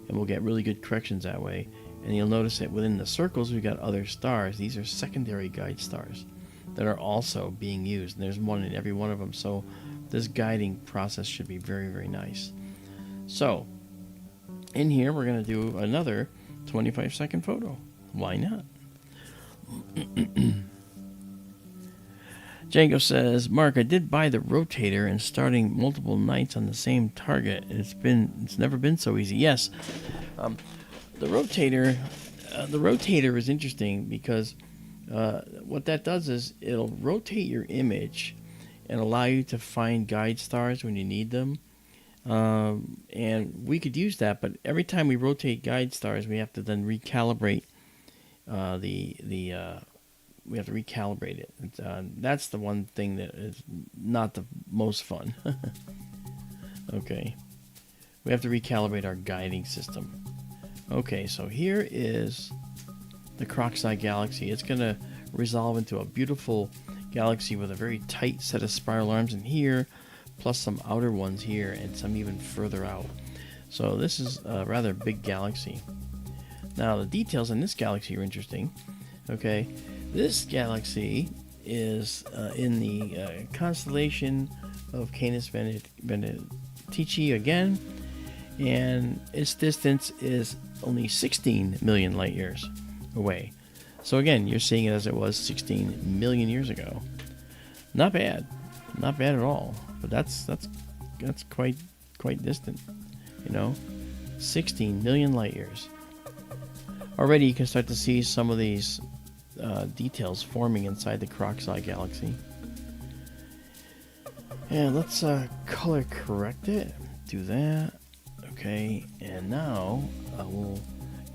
And we'll get really good corrections that way. And you'll notice that within the circles, we've got other stars. These are secondary guide stars that are also being used. And there's one in every one of them. So this guiding process should be very, very nice. So in here, we're going to do another 25-second photo. Why not? Django says, Mark, I did buy the rotator and starting multiple nights on the same target. It's never been so easy. Yes, the rotator is interesting because what that does is it'll rotate your image and allow you to find guide stars when you need them. And we could use that, but every time we rotate guide stars, we have to then recalibrate we have to recalibrate it. That's the one thing that is not the most fun. Okay. We have to recalibrate our guiding system. Okay, so here is the Croc's Eye Galaxy. It's going to resolve into a beautiful galaxy with a very tight set of spiral arms in here, plus some outer ones here, and some even further out. So this is a rather big galaxy. Now, the details in this galaxy are interesting. Okay. This galaxy is in the constellation of Canis Venatici again, and its distance is only 16 million light years away. So again, you're seeing it as it was 16 million years ago. Not bad, not bad at all. But that's quite distant, you know, 16 million light years. Already, you can start to see some of these details forming inside the Croc's Eye Galaxy. And let's color correct it. Do that. Okay, and now we'll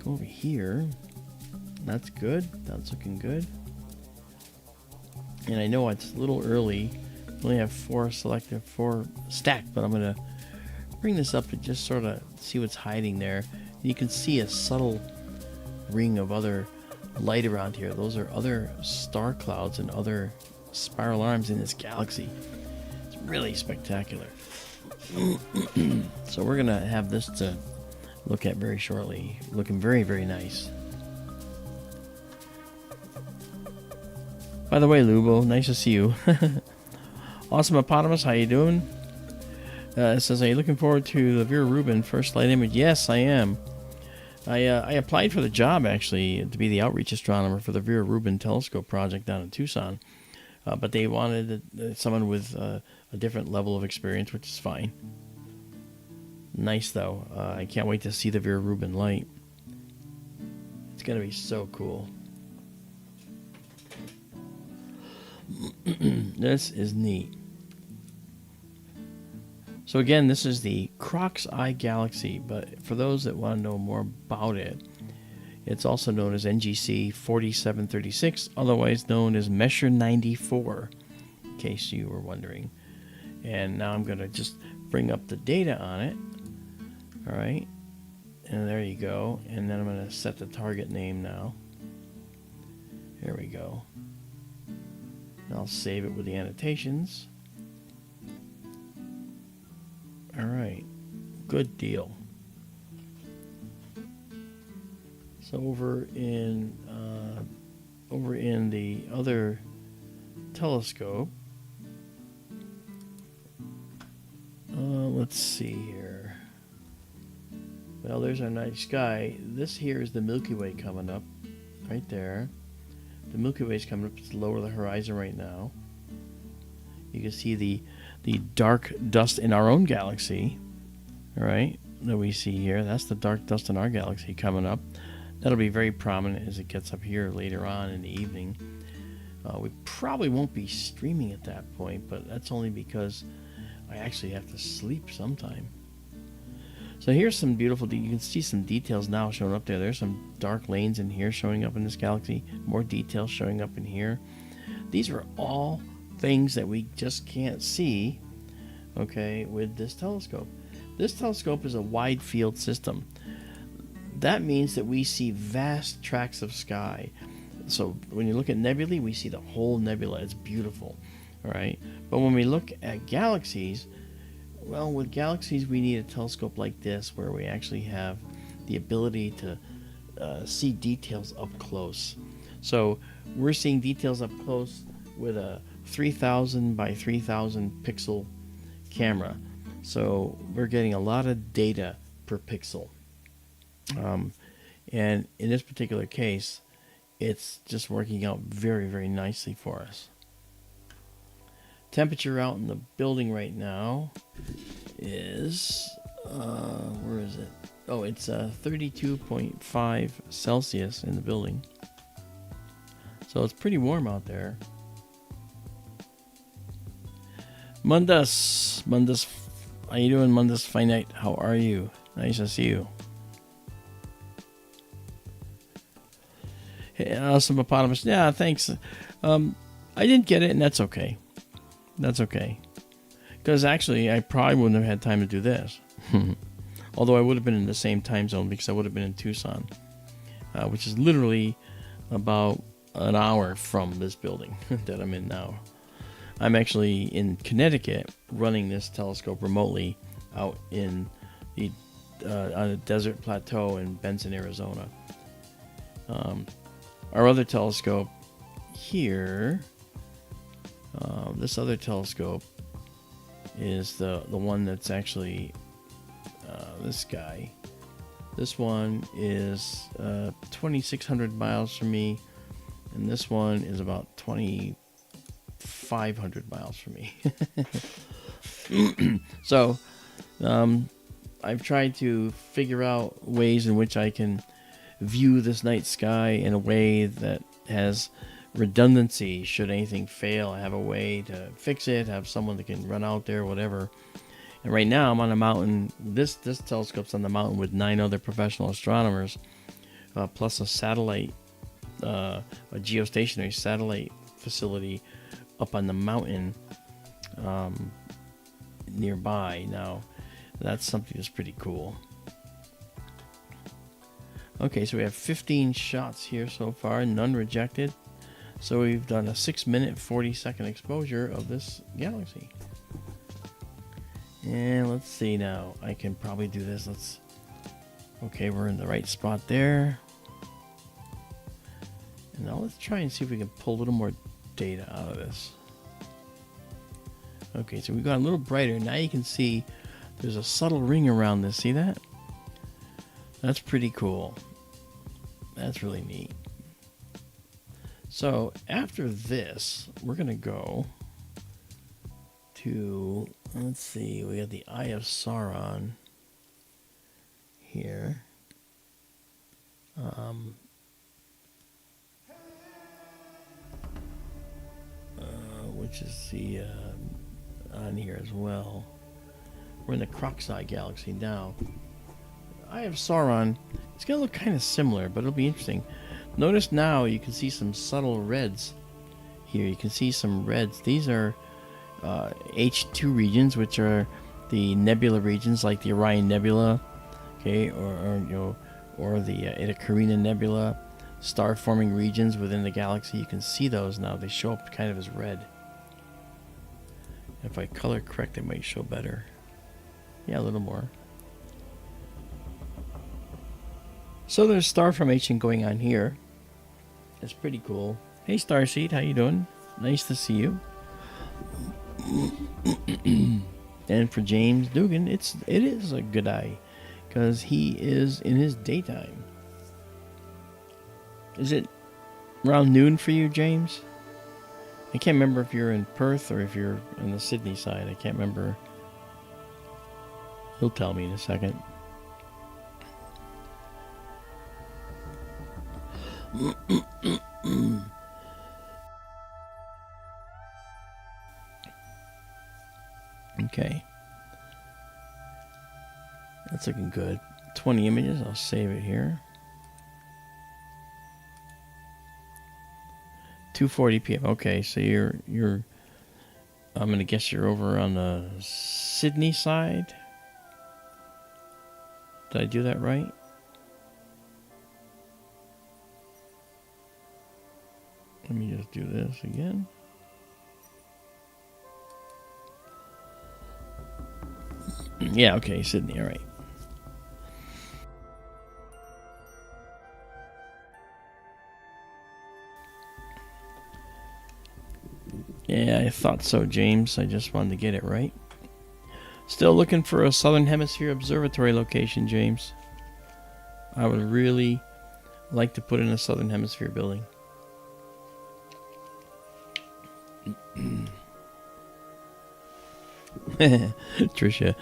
go over here. That's good. That's looking good. And I know it's a little early. We only have 4 stacked, but I'm going to bring this up to just sort of see what's hiding there. You can see a subtle ring of other light around here. Those are other star clouds and other spiral arms in this galaxy. It's really spectacular. So we're gonna have this to look at very shortly. Looking very, very nice. By the way, Lubo, nice to see you. Awesome Eponymous, how you doing? It says, are you looking forward to the Vera Rubin first light image? Yes, I am. I applied for the job, actually, to be the outreach astronomer for the Vera Rubin telescope project down in Tucson. but they wanted someone with a different level of experience, which is fine. Nice though. I can't wait to see the Vera Rubin light. It's gonna be so cool. This is neat. So again, this is the Croc's Eye Galaxy, but for those that want to know more about it, it's also known as NGC 4736, otherwise known as Mesher 94, in case you were wondering. And now I'm going to just bring up the data on it. All right. And there you go. And then I'm going to set the target name now. Here we go. And I'll save it with the annotations. All right. Good deal. So over in the other telescope, let's see here. Well, there's our night sky. This here is the Milky Way coming up, right there. The Milky Way is coming up. It's lower the horizon right now. You can see the dark dust in our own galaxy, all right, that we see here. That's the dark dust in our galaxy coming up. That'll be very prominent as it gets up here later on in the evening. We probably won't be streaming at that point, but that's only because I actually have to sleep sometime. So here's some beautiful, you can see some details now showing up there. There's some dark lanes in here showing up in this galaxy. More details showing up in here. These are all things that we just can't see, okay, with this telescope. This telescope is a wide field system. That means that we see vast tracts of sky. So when you look at nebulae, we see the whole nebula. It's beautiful, all right? But when we look at galaxies, well, with galaxies, we need a telescope like this where we actually have the ability to see details up close. So we're seeing details up close with a 3,000 by 3,000 pixel camera. So we're getting a lot of data per pixel. And in this particular case, it's just working out very, very nicely for us. Temperature out in the building right now is, where is it? Oh, it's 32.5 Celsius in the building. So it's pretty warm out there. Mundus, how you doing, Mundus Finite? How are you? Nice to see you. Hey, awesome hippopotamus. Yeah, thanks. I didn't get it, and that's okay. That's okay. Because actually, I probably wouldn't have had time to do this. Although I would have been in the same time zone because I would have been in Tucson, which is literally about an hour from this building that I'm in now. I'm actually in Connecticut running this telescope remotely out in the on a desert plateau in Benson, Arizona. Our other telescope here, this other telescope is the one that's actually this guy. This one is 2,600 miles from me, and this one is about 2,500 miles from me. So I've tried to figure out ways in which I can view this night sky in a way that has redundancy. Should anything fail, I have a way to fix it, have someone that can run out there, whatever. And right now I'm on a mountain. This telescope's on the mountain with 9 other professional astronomers, plus a satellite, a geostationary satellite facility up on the mountain nearby. Now that's something that's pretty cool. Okay, so we have 15 shots here so far, none rejected. So we've done a 6-minute, 40-second exposure of this galaxy. And let's see now. I can probably do this. Okay, we're in the right spot there. And now let's try and see if we can pull a little more data out of this. Okay, so we got a little brighter. Now you can see there's a subtle ring around this. See that? That's pretty cool. That's really neat. So after this, we're going to go to, let's see, we have the Eye of Sauron here. Which is the on here as well. We're in the Croc Galaxy now. Eye of Sauron, it's going to look kind of similar, but it'll be interesting. Notice now you can see some subtle reds here. You can see some reds. These are H2 regions, which are the nebula regions, like the Orion Nebula, okay, or the Eta Carina Nebula, star-forming regions within the galaxy. You can see those now. They show up kind of as red. If I color correct, they might show better. Yeah, a little more. So there's star formation going on here. It's pretty cool. Hey Starseed, how you doing? Nice to see you. And for James Dugan, it is a good eye, because he is in his daytime. Is it around noon for you, James? I can't remember if you're in Perth or if you're on the Sydney side. I can't remember. He'll tell me in a second. Okay. That's looking good. 20 images. I'll save it here. 2:40 p.m. Okay, so you're I'm gonna guess you're over on the Sydney side. Did I do that right? Let me just do this again. Yeah, okay, Sydney, all right. Yeah, I thought so, James. I just wanted to get it right. Still looking for a Southern Hemisphere observatory location, James. I would really like to put in a Southern Hemisphere building. Tricia.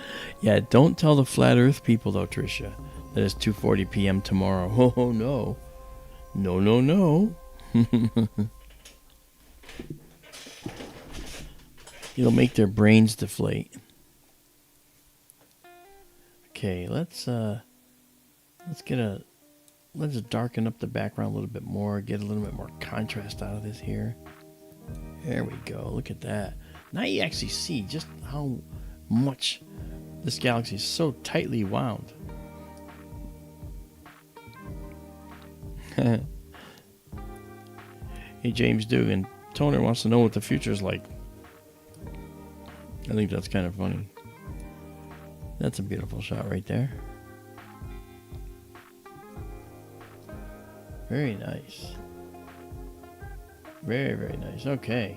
Yeah, don't tell the flat earth people though, Tricia, that it's 2:40 p.m. tomorrow. Oh no. No, no, no. It'll make their brains deflate. Okay, let's darken up the background a little bit more, get a little bit more contrast out of this here. There we go. Look at that. Now you actually see just how much this galaxy is so tightly wound. Hey, James Dugan. Toner wants to know what the future's like. I think that's kind of funny. That's a beautiful shot right there. Very nice. Very, very nice. Okay.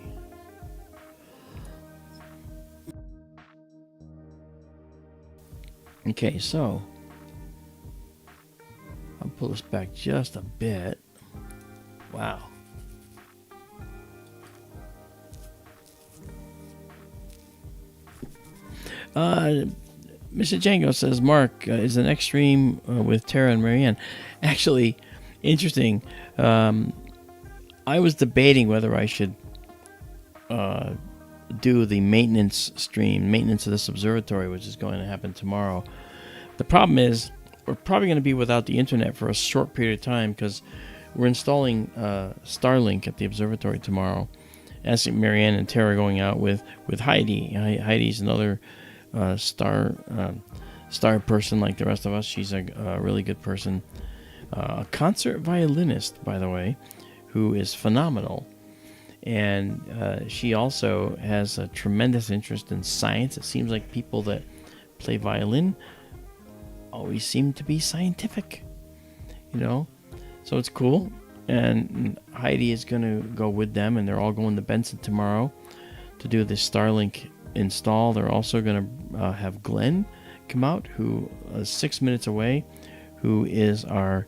Okay, so I'll pull this back just a bit. Wow. Mr. Django says, Mark, is the next stream with Tara and Marianne. Actually, interesting. I was debating whether I should do the maintenance stream, maintenance of this observatory, which is going to happen tomorrow. The problem is we're probably going to be without the internet for a short period of time because we're installing Starlink at the observatory tomorrow. As Marianne and Tara are going out with Heidi. Heidi's another star person like the rest of us. She's a really good person. A concert violinist, by the way, who is phenomenal. And she also has a tremendous interest in science. It seems like people that play violin always seem to be scientific, you know? So it's cool. And Heidi is going to go with them, and they're all going to Benson tomorrow to do this Starlink install. They're also going to have Glenn come out, who is 6 minutes away, who is our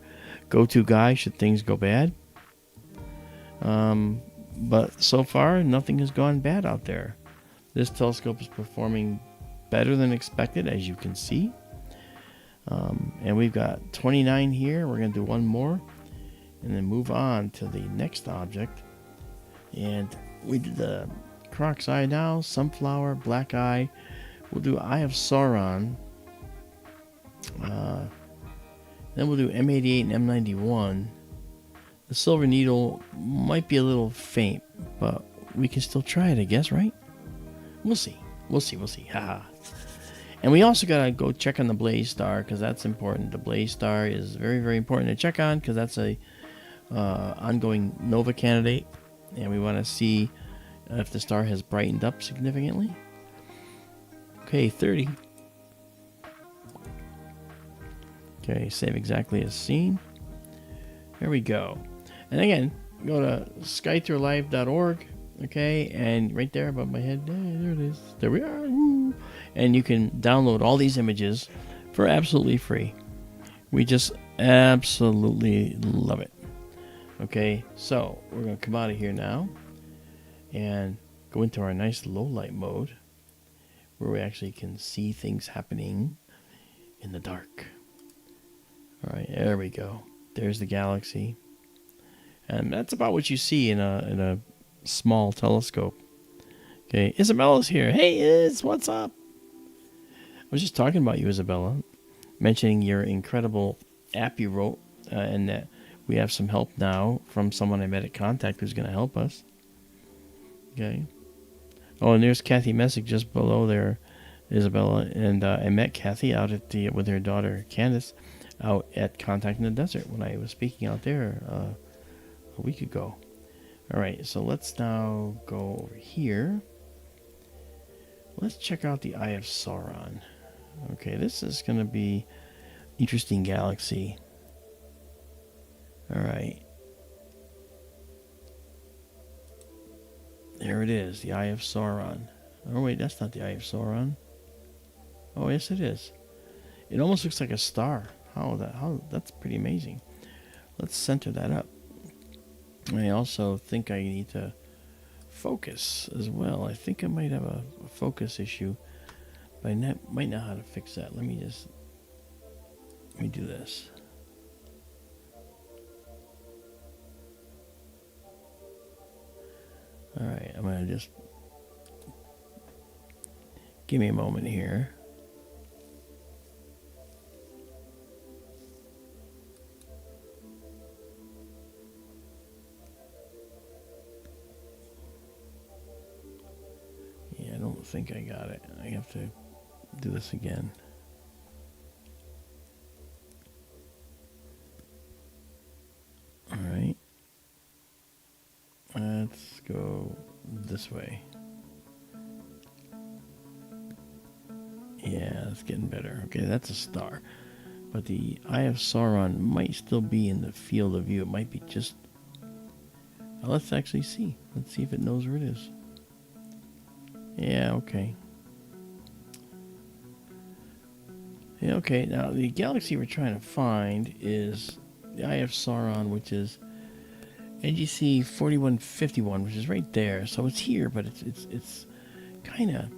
go-to guy should things go bad. But so far, nothing has gone bad out there. This telescope is performing better than expected, as you can see. And we've got 29 here. We're going to do one more and then move on to the next object. And we did the Croc's Eye now, Sunflower, Black Eye. We'll do Eye of Sauron. Then we'll do M88 and M91. The Silver Needle might be a little faint, but we can still try it, I guess, right? We'll see. We'll see. Haha. And we also got to go check on the Blaze Star, because that's important. The Blaze Star is very, very important to check on, because that's a ongoing Nova candidate. And we want to see if the star has brightened up significantly. Okay, 30. Okay, save exactly as seen. There we go. And again, go to skytourlive.org. Okay, and right there above my head, there it is. There we are. Woo. And you can download all these images for absolutely free. We just absolutely love it. Okay, so we're going to come out of here now and go into our nice low light mode where we actually can see things happening in the dark. All right, there we go. There's the galaxy. And that's about what you see in a small telescope. Okay, Isabella's here. Hey, Iz, what's up? I was just talking about you, Isabella, mentioning your incredible app you wrote, and that we have some help now from someone I met at Contact who's going to help us. Okay. Oh, and there's Kathy Messick just below there, Isabella, and I met Kathy out at with her daughter Candace out at Contact in the Desert when I was speaking out there a week ago. All right, so let's now go over here. Let's check out the Eye of Sauron. Okay, this is going to be interesting galaxy. All right. There it is, the Eye of Sauron. Oh, wait, that's not the Eye of Sauron. Oh, yes, it is. It almost looks like a star. That's pretty amazing. Let's center that up. I also think I need to focus as well. I think I might have a focus issue, but I might know how to fix that. Let me do this. All right, I'm going to just give me a moment here. Yeah, I don't think I got it. I have to do this again. All right. Let's go this way. Yeah, it's getting better. Okay, that's a star. But the Eye of Sauron might still be in the field of view. It might be just... Well, let's actually see. Let's see if it knows where it is. Yeah, okay. Yeah, okay. Now, the galaxy we're trying to find is the Eye of Sauron, which is NGC 4151, which is right there. So it's here, but it's kind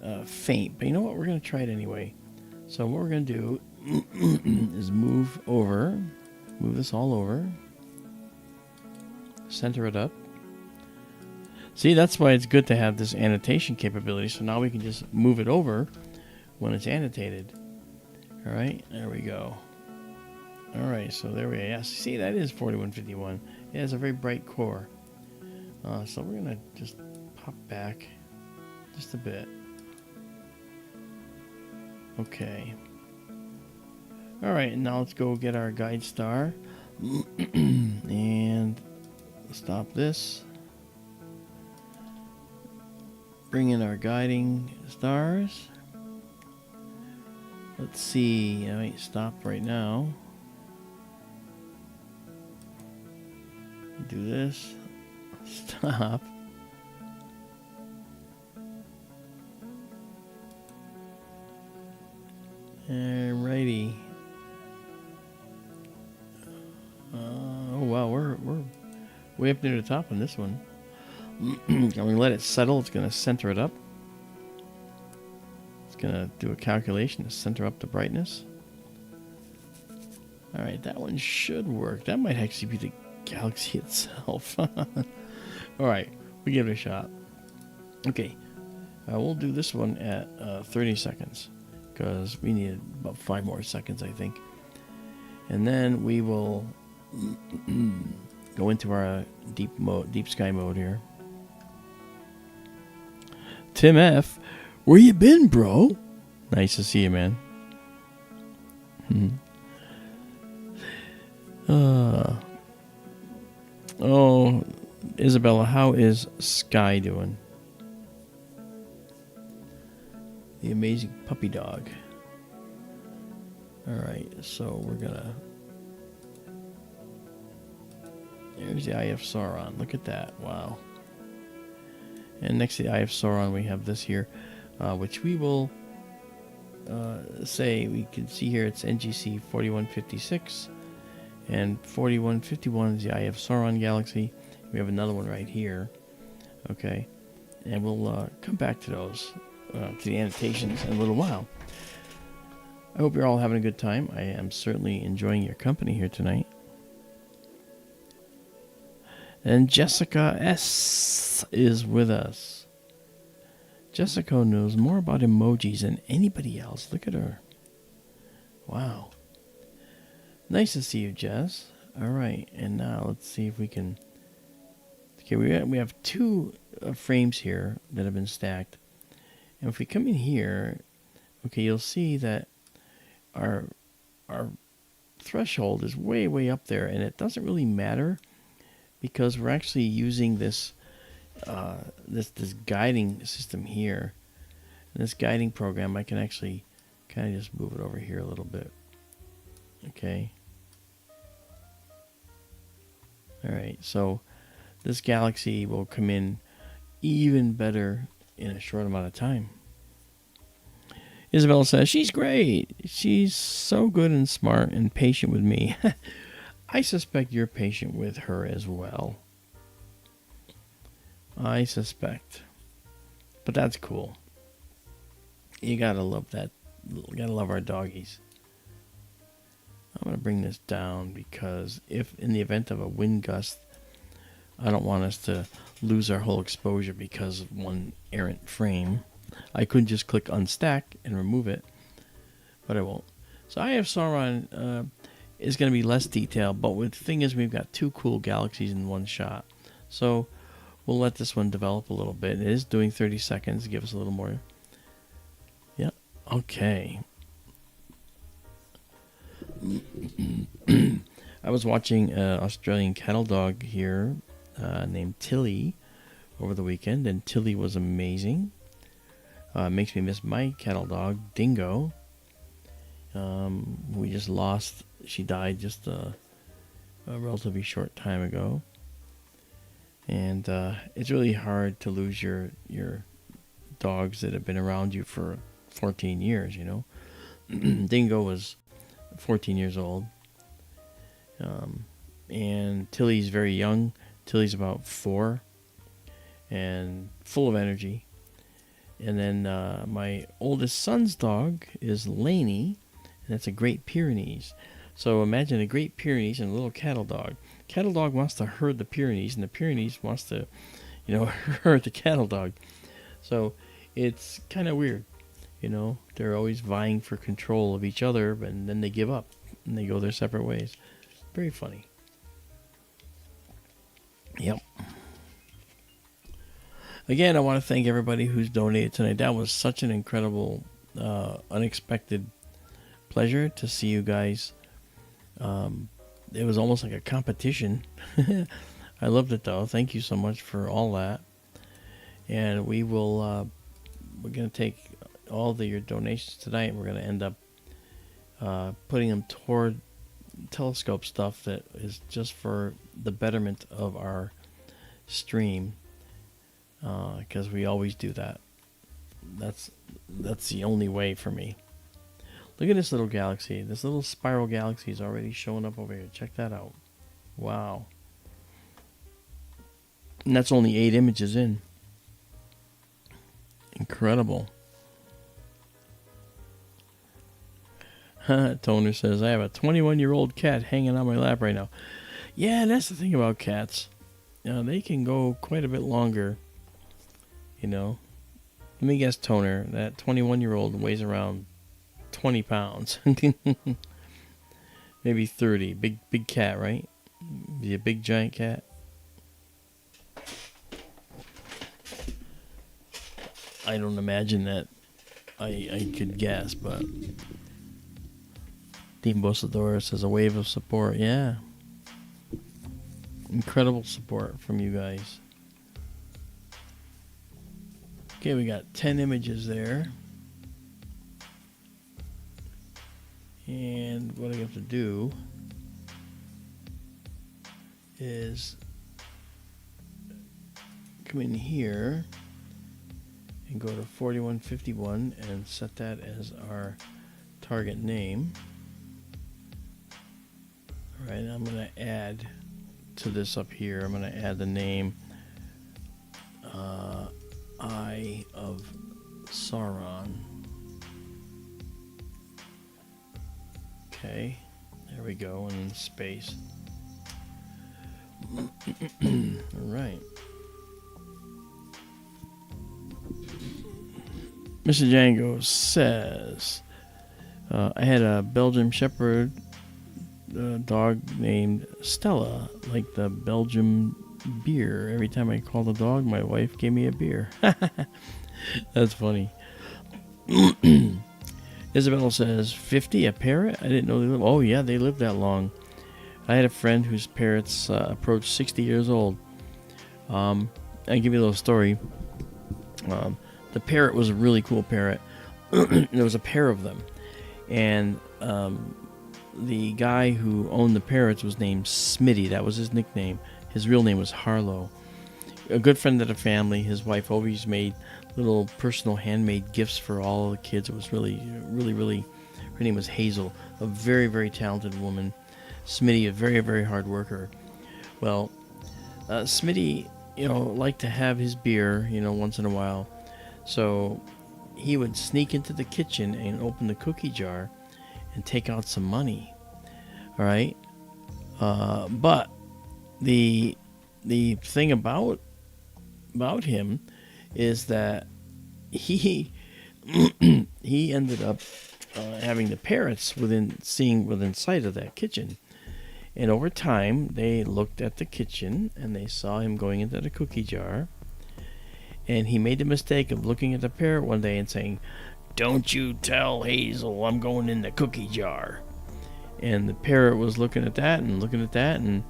of faint. But you know what? We're going to try it anyway. So what we're going to do is move this all over, center it up. See, that's why it's good to have this annotation capability. So now we can just move it over when it's annotated. All right, there we go. All right, so there we are. Yeah, see, that is 4151. It has a very bright core. So we're going to just pop back just a bit. Okay. All right, now let's go get our guide star. And stop this. Bring in our guiding stars. Let's see. I might stop right now. Do this. Stop. Alrighty. Oh wow, we're way up near the top on this one. I'm going to let it settle. It's going to center it up. It's going to do a calculation to center up the brightness. All right, that one should work. That might actually be the galaxy itself. All right, we give it a shot. Okay, we'll do this one at 30 seconds because we need about 5 more seconds, I think. And then we will go into our deep sky mode here. Tim F, where you been, bro? Nice to see you, man. Oh, Isabella, how is Sky doing? The amazing puppy dog. Alright, so we're gonna... There's the Eye of Sauron. Look at that. Wow. And next to the Eye of Sauron, we have this here, which we will say, we can see here it's NGC 4156. And 4151 is the Eye of Sauron galaxy. We have another one right here. Okay. And we'll come back to those, to the annotations in a little while. I hope you're all having a good time. I am certainly enjoying your company here tonight. And Jessica S. is with us. Jessica knows more about emojis than anybody else. Look at her. Wow. Nice to see you, Jess. All right, and now let's see if we can... Okay, we have 2 frames here that have been stacked. And if we come in here, okay, you'll see that our threshold is way up there, and it doesn't really matter because we're actually using this this guiding system here. And this guiding program, I can actually kind of just move it over here a little bit. Okay. All right, so this galaxy will come in even better in a short amount of time. Isabel says, she's great. She's so good and smart and patient with me. I suspect you're patient with her as well. I suspect. But that's cool. You gotta love that. You gotta love our doggies. I'm going to bring this down because if in the event of a wind gust, I don't want us to lose our whole exposure because of one errant frame. I could just click unstack and remove it, but I won't. So Eye of Sauron is going to be less detailed, but the thing is we've got 2 cool galaxies in one shot. So we'll let this one develop a little bit. It is doing 30 seconds to give us a little more. Yeah, okay. I was watching an Australian cattle dog here named Tilly over the weekend, and Tilly was amazing. Makes me miss my cattle dog, Dingo. We just lost. She died just a relatively short time ago. And it's really hard to lose your dogs that have been around you for 14 years, you know. Dingo was 14 years old. And Tilly's very young. Tilly's about 4 and full of energy. And then my oldest son's dog is Laney, and that's a Great Pyrenees. So imagine a Great Pyrenees and a little cattle dog. Cattle dog wants to herd the Pyrenees, and the Pyrenees wants to, you know, herd the cattle dog. So it's kind of weird, you know. They're always vying for control of each other, and then they give up and they go their separate ways. Very funny. Yep. Again, I want to thank everybody who's donated tonight. That was such an incredible, unexpected pleasure to see you guys. It was almost like a competition. I loved it, though. Thank you so much for all that. And we will, we're going to take all your donations tonight. We're going to end up putting them toward telescope stuff that is just for the betterment of our stream. Because we always do that. That's the only way for me. Look at this little galaxy. This little spiral galaxy is already showing up over here. Check that out. Wow. And that's only 8 images in. Incredible. Toner says, I have a 21-year-old cat hanging on my lap right now. Yeah, that's the thing about cats. They can go quite a bit longer. Let me guess, Toner, that 21-year-old weighs around 20 pounds. Maybe 30. Big cat, right? Is he a big, giant cat? I don't imagine that I could guess, but Dean Bosador says a wave of support. Yeah. Incredible support from you guys. Okay, we got 10 images there. And what I have to do is come in here and go to 4151 and set that as our target name. All right, I'm going to add to this up here. I'm going to add the name Eye of Sauron. Okay, there we go, and then space. All right. Mr. Django says, I had a Belgian Shepherd dog named Stella, like the Belgium beer. Every time I called the dog, my wife gave me a beer. That's funny. Isabel says, 50 a parrot? I didn't know they lived. Oh, yeah, they lived that long. I had a friend whose parrots approached 60 years old. I'll give you a little story. The parrot was a really cool parrot. There was a pair of them. And the guy who owned the parrots was named Smitty. That was his nickname. His real name was Harlow. A good friend of the family. His wife always made little personal handmade gifts for all the kids. It was really, her name was Hazel. A very, very talented woman. Smitty, a very, very hard worker. Well, Smitty, liked to have his beer, once in a while. So he would sneak into the kitchen and open the cookie jar and take out some money. All right. But the thing about him is that he ended up having the parrots within sight of that kitchen. And over time, they looked at the kitchen and they saw him going into the cookie jar. And he made the mistake of looking at the parrot one day and saying, "Don't you tell Hazel I'm going in the cookie jar." And the parrot was looking at that, and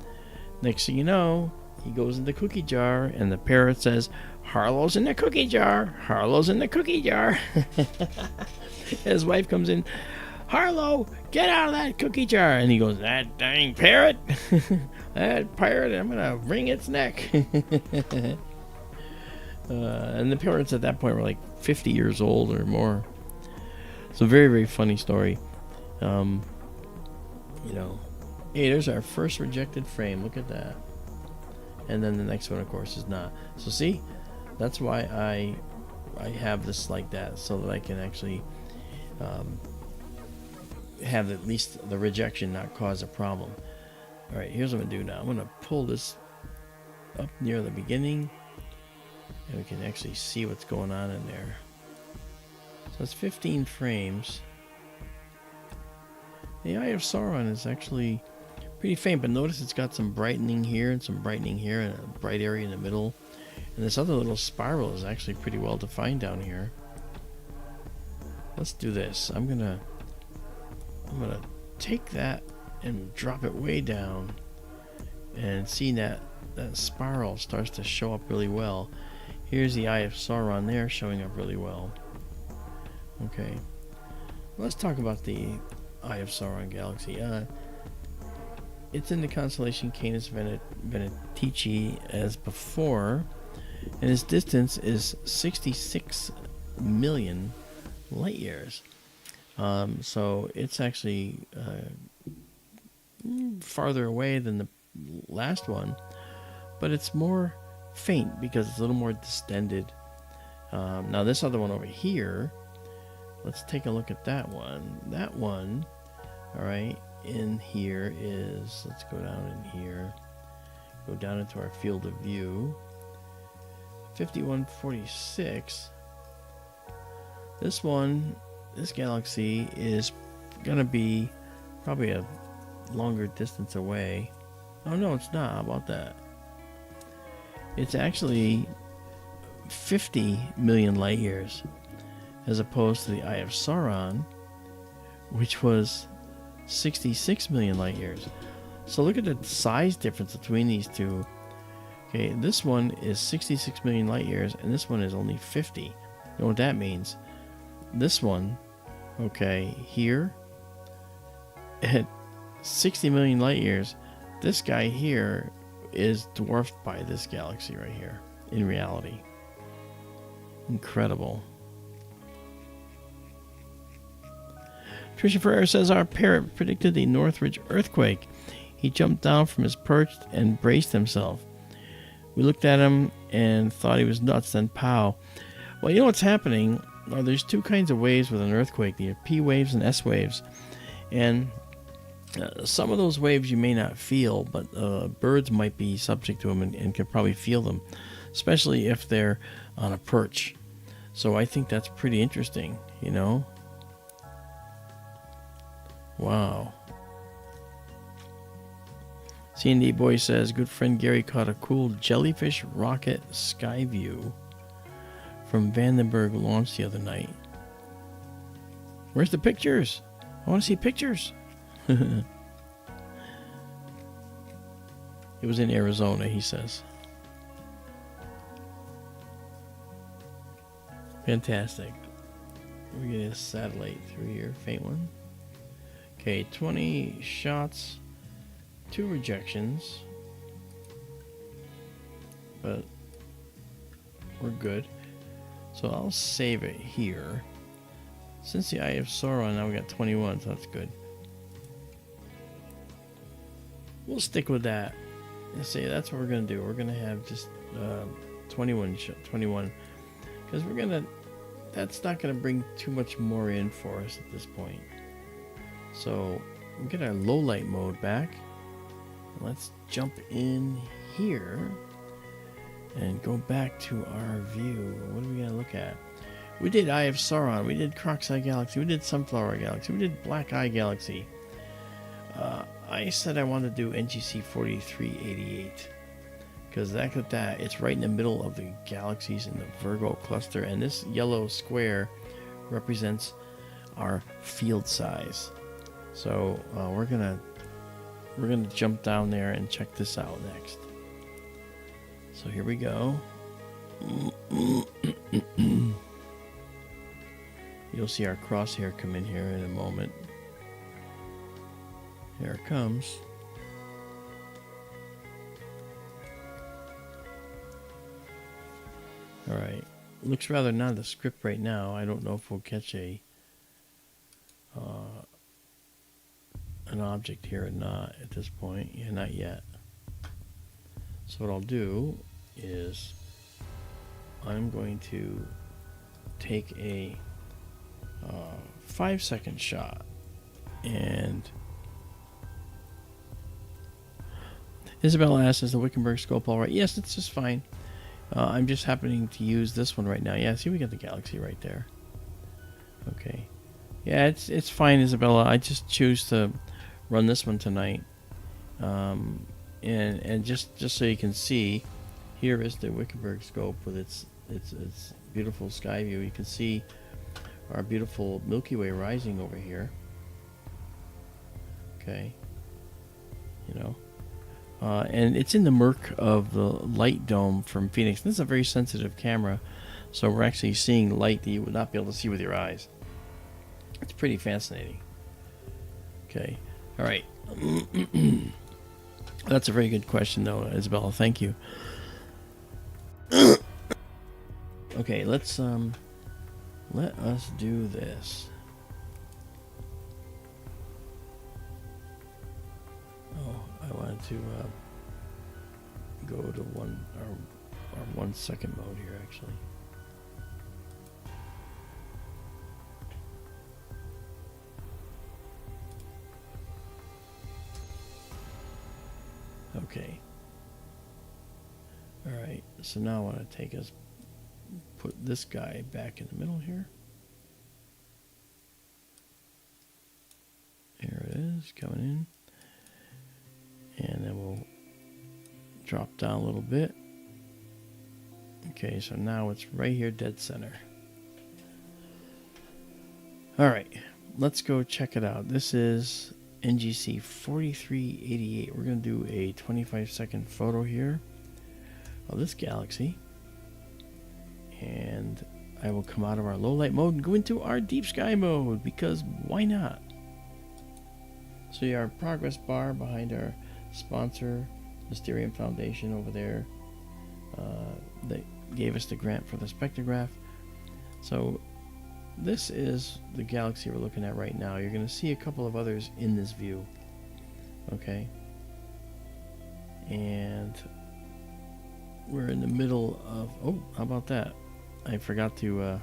next thing you know, he goes in the cookie jar, and the parrot says, "Harlow's in the cookie jar. Harlow's in the cookie jar." His wife comes in, "Harlow, get out of that cookie jar." And he goes, "That dang parrot. That parrot, I'm going to wring its neck." And the parents at that point were like 50 years old or more. It's a very, very funny story. Hey, there's our first rejected frame. Look at that. And then the next one, of course, is not. So see, that's why I have this like that, so that I can actually have at least the rejection not cause a problem. All right, here's what I'm going to do now. I'm going to pull this up near the beginning, and we can actually see what's going on in there. So it's 15 frames. The Eye of Sauron is actually pretty faint, but notice it's got some brightening here and some brightening here and a bright area in the middle. And this other little spiral is actually pretty well defined down here. Let's do this. I'm gonna take that and drop it way down, and see that spiral starts to show up really well. Here's the Eye of Sauron there showing up really well. Okay, let's talk about the Eye of Sauron galaxy. It's in the constellation Canis Venatici as before, and its distance is 66 million light years. So it's actually farther away than the last one, but it's more faint because it's a little more distended. Now this other one over here, let's take a look at that one. That one, all right, in here is, let's go down in here, go down into our field of view. 5146. This one, this galaxy is gonna be probably a longer distance away. Oh no, it's not. How about that? It's actually 50 million light years, as opposed to the Eye of Sauron, which was 66 million light years. So look at the size difference between these two. Okay, this one is 66 million light years, and this one is only 50. You know what that means? This one, okay, here, at 60 million light years, this guy here is dwarfed by this galaxy right here, in reality. Incredible. Tricia Ferrer says our parrot predicted the Northridge earthquake. He jumped down from his perch and braced himself. We looked at him and thought he was nuts, then pow. Well, you know what's happening? There's two kinds of waves with an earthquake. You have P waves and S waves. And some of those waves you may not feel, but birds might be subject to them and can probably feel them, especially if they're on a perch. So I think that's pretty interesting, you know? Wow. C&D Boy says, good friend Gary caught a cool jellyfish rocket sky view from Vandenberg launch the other night. Where's the pictures? I want to see pictures. It was in Arizona, he says. Fantastic. We're getting a satellite through here, faint one. Okay, 20 shots, 2 rejections, but we're good. So I'll save it here. Since the Eye of Sauron, now we got 21, so that's good. We'll stick with that. And say that's what we're gonna do. We're gonna have just 21, because we're gonna. That's not gonna bring too much more in for us at this point. So we'll get our low light mode back. Let's jump in here and go back to our view. What are we gonna look at? We did Eye of Sauron. We did Croc's Eye Galaxy. We did Sunflower Galaxy. We did Black Eye Galaxy. I said I wanted to do NGC 4388 because look at that. It's right in the middle of the galaxies in the Virgo cluster, and this yellow square represents our field size. So we're gonna jump down there and check this out next. So here we go. You'll see our crosshair come in here in a moment. Here it comes. All right. Looks rather nondescript right now. I don't know if we'll catch an object here or not at this point. Yeah, not yet. So what I'll do is I'm going to take a 5-second shot, and Isabella asks, is the Wickenburg scope all right? Yes, it's just fine. I'm just happening to use this one right now. Yeah, see, we got the galaxy right there. Okay. Yeah, it's fine, Isabella. I just choose to run this one tonight. And just so you can see, here is the Wickenburg scope with its beautiful sky view. You can see our beautiful Milky Way rising over here. Okay. You know. And it's in the murk of the light dome from Phoenix. This is a very sensitive camera, so we're actually seeing light that you would not be able to see with your eyes. It's pretty fascinating. Okay. All right. That's a very good question, though, Isabella. Thank you. Okay, let us do this. Oh, I wanted to go to one. or 1 second mode here actually. Okay. Alright, so now I want to take us, put this guy back in the middle here. Here it is, coming in. And then we'll drop down a little bit. Okay, so now it's right here, dead center. Alright, let's go check it out. This is NGC 4388. We're going to do a 25-second photo here of this galaxy. And I will come out of our low light mode and go into our deep sky mode, because why not? So our progress bar behind our sponsor, Mysterium Foundation over there, they gave us the grant for the spectrograph. So this is the galaxy we're looking at right now. You're going to see a couple of others in this view. Okay. And we're in the middle of, oh, how about that? I forgot to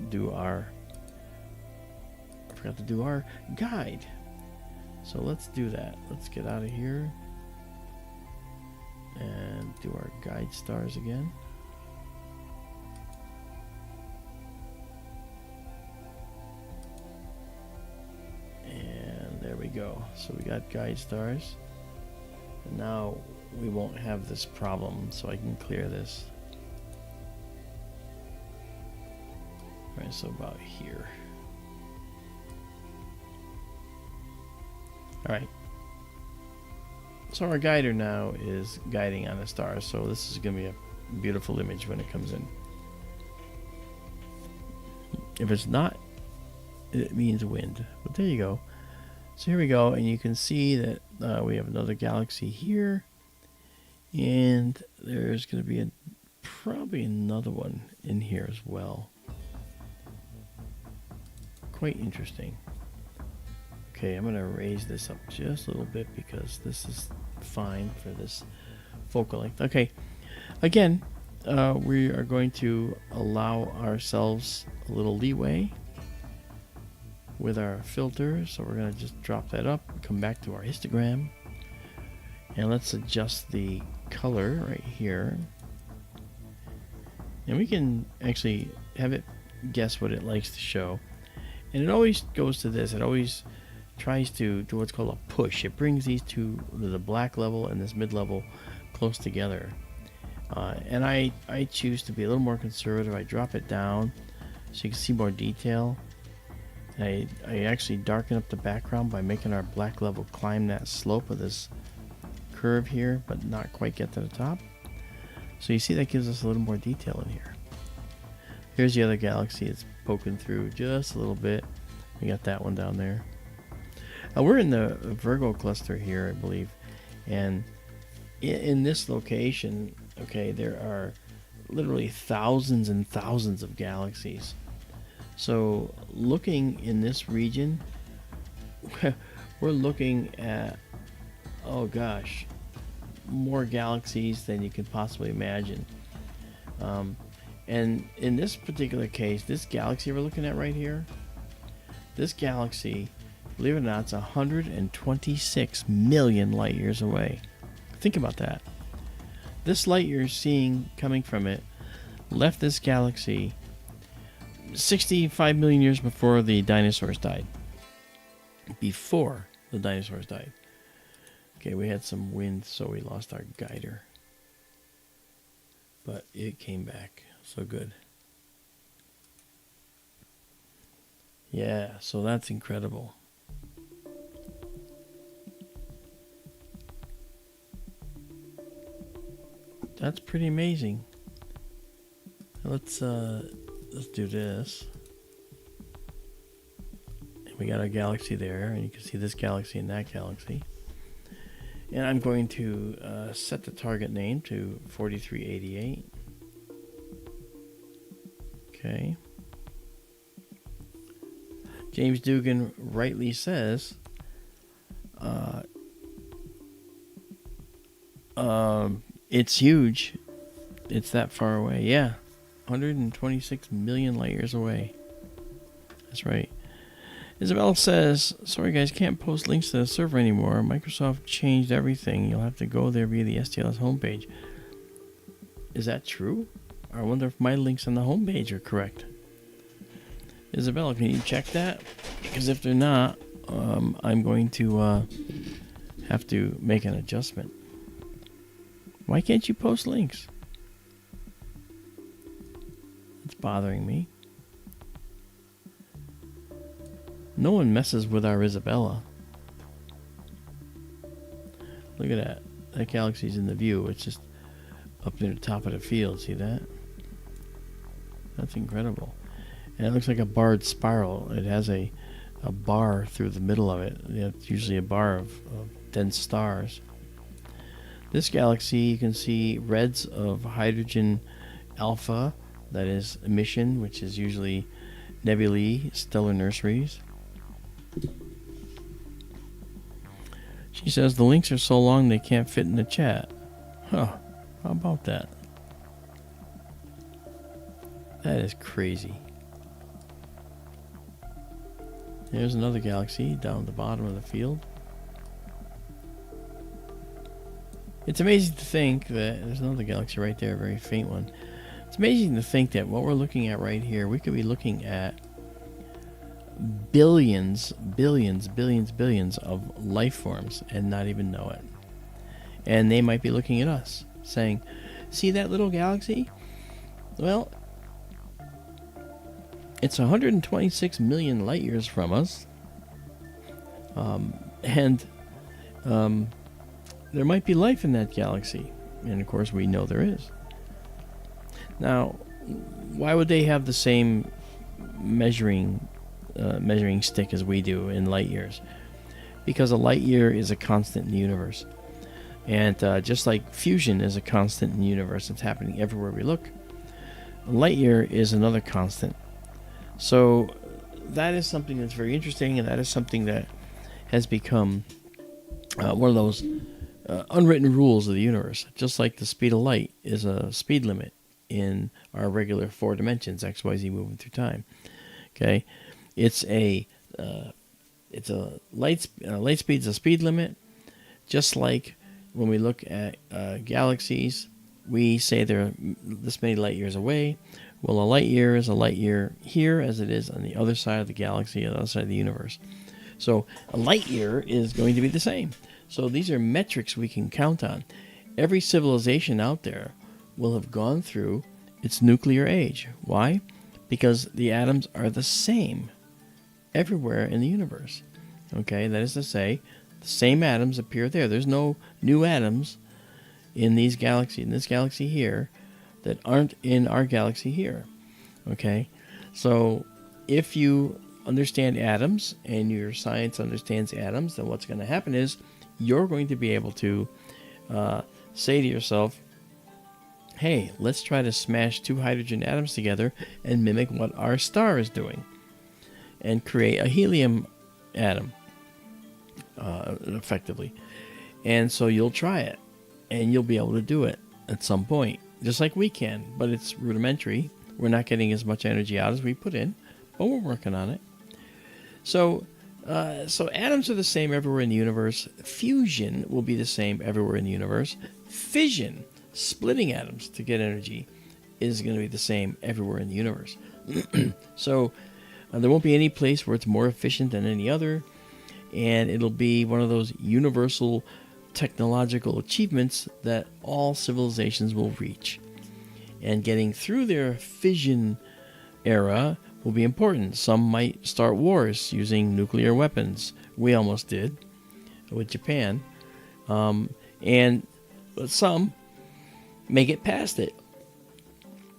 do our guide. So let's do that. Let's get out of here and do our guide stars again. And there we go. So we got guide stars. And now we won't have this problem, so I can clear this. Alright, so about here. Alright. So our guider now is guiding on the stars, so this is going to be a beautiful image when it comes in. If it's not, it means wind. But there you go. So here we go, and you can see that we have another galaxy here. And there's going to be probably another one in here as well. Quite interesting. Okay, I'm going to raise this up just a little bit because this is fine for this focal length. Okay, again, we are going to allow ourselves a little leeway with our filter. So we're going to just drop that up, come back to our histogram, and let's adjust the color right here. And we can actually have it guess what it likes to show. And it always goes to this. It always tries to do what's called a push. It brings these two, the black level and this mid level, close together. And I choose to be a little more conservative. I drop it down so you can see more detail. I actually darken up the background by making our black level climb that slope of this curve here, but not quite get to the top. So you see that gives us a little more detail in here. Here's the other galaxy. It's poking through just a little bit. We got that one down there. We're in the Virgo cluster here, I believe. And in this location, okay, there are literally thousands and thousands of galaxies. So looking in this region, we're looking at, oh gosh, more galaxies than you could possibly imagine. And in this particular case, this galaxy we're looking at right here, this galaxy, believe it or not, it's 126 million light years away. Think about that. This light you're seeing coming from it left this galaxy 65 million years before the dinosaurs died. Before the dinosaurs died. Okay, we had some wind, so we lost our guider. But it came back. So good. Yeah, so that's incredible. That's pretty amazing. Let's do this. We got a galaxy there, and you can see this galaxy and that galaxy. And I'm going to set the target name to 4388. Okay. James Dugan rightly says, It's huge. It's that far away. Yeah. 126 million light years away. That's right. Isabella says, sorry guys, can't post links to the server anymore. Microsoft changed everything. You'll have to go there via the STLS homepage. Is that true? I wonder if my links on the homepage are correct. Isabella, can you check that? Because if they're not, I'm going to have to make an adjustment. Why can't you post links? It's bothering me. No one messes with our Isabella. Look at that. That galaxy's in the view. It's just up near the top of the field. See that? That's incredible. And it looks like a barred spiral. It has a bar through the middle of it. It's usually a bar of dense stars. This galaxy, you can see reds of hydrogen alpha, that is emission, which is usually nebulae, stellar nurseries. She says the links are so long they can't fit in the chat. Huh, how about that? That is crazy. There's another galaxy down at the bottom of the field. It's amazing to think that there's another galaxy right there, a very faint one. It's amazing to think that what we're looking at right here, we could be looking at billions of life forms and not even know it. And they might be looking at us saying, see that little galaxy? Well, it's 126 million light years from us. There might be life in that galaxy. And of course we know there is. Now, why would they have the same measuring stick as we do in light years? Because a light year is a constant in the universe. And just like fusion is a constant in the universe, it's happening everywhere we look, a light year is another constant. So that is something that's very interesting, and that is something that has become one of those unwritten rules of the universe. Just like the speed of light is a speed limit in our regular 4 dimensions, X, Y, Z, moving through time. Okay, it's a light speed's a speed limit. Just like when we look at galaxies, we say they're this many light years away. Well, a light year is a light year here as it is on the other side of the galaxy, on the other side of the universe. So a light year is going to be the same. So these are metrics we can count on. Every civilization out there will have gone through its nuclear age. Why? Because the atoms are the same everywhere in the universe. Okay, that is to say, the same atoms appear there. There's no new atoms in these galaxies, in this galaxy here, that aren't in our galaxy here. Okay, so if you understand atoms and your science understands atoms, then what's going to happen is you're going to be able to say to yourself, hey, let's try to smash 2 hydrogen atoms together and mimic what our star is doing and create a helium atom effectively. And so you'll try it and you'll be able to do it at some point, just like we can, but it's rudimentary. We're not getting as much energy out as we put in, but we're working on it. So atoms are the same everywhere in the universe. Fusion will be the same everywhere in the universe. Fission, splitting atoms to get energy, is going to be the same everywhere in the universe. So there won't be any place where it's more efficient than any other, and it'll be one of those universal technological achievements that all civilizations will reach. And getting through their fission era will be important. Some might start wars using nuclear weapons. We almost did with Japan. But some may get past it.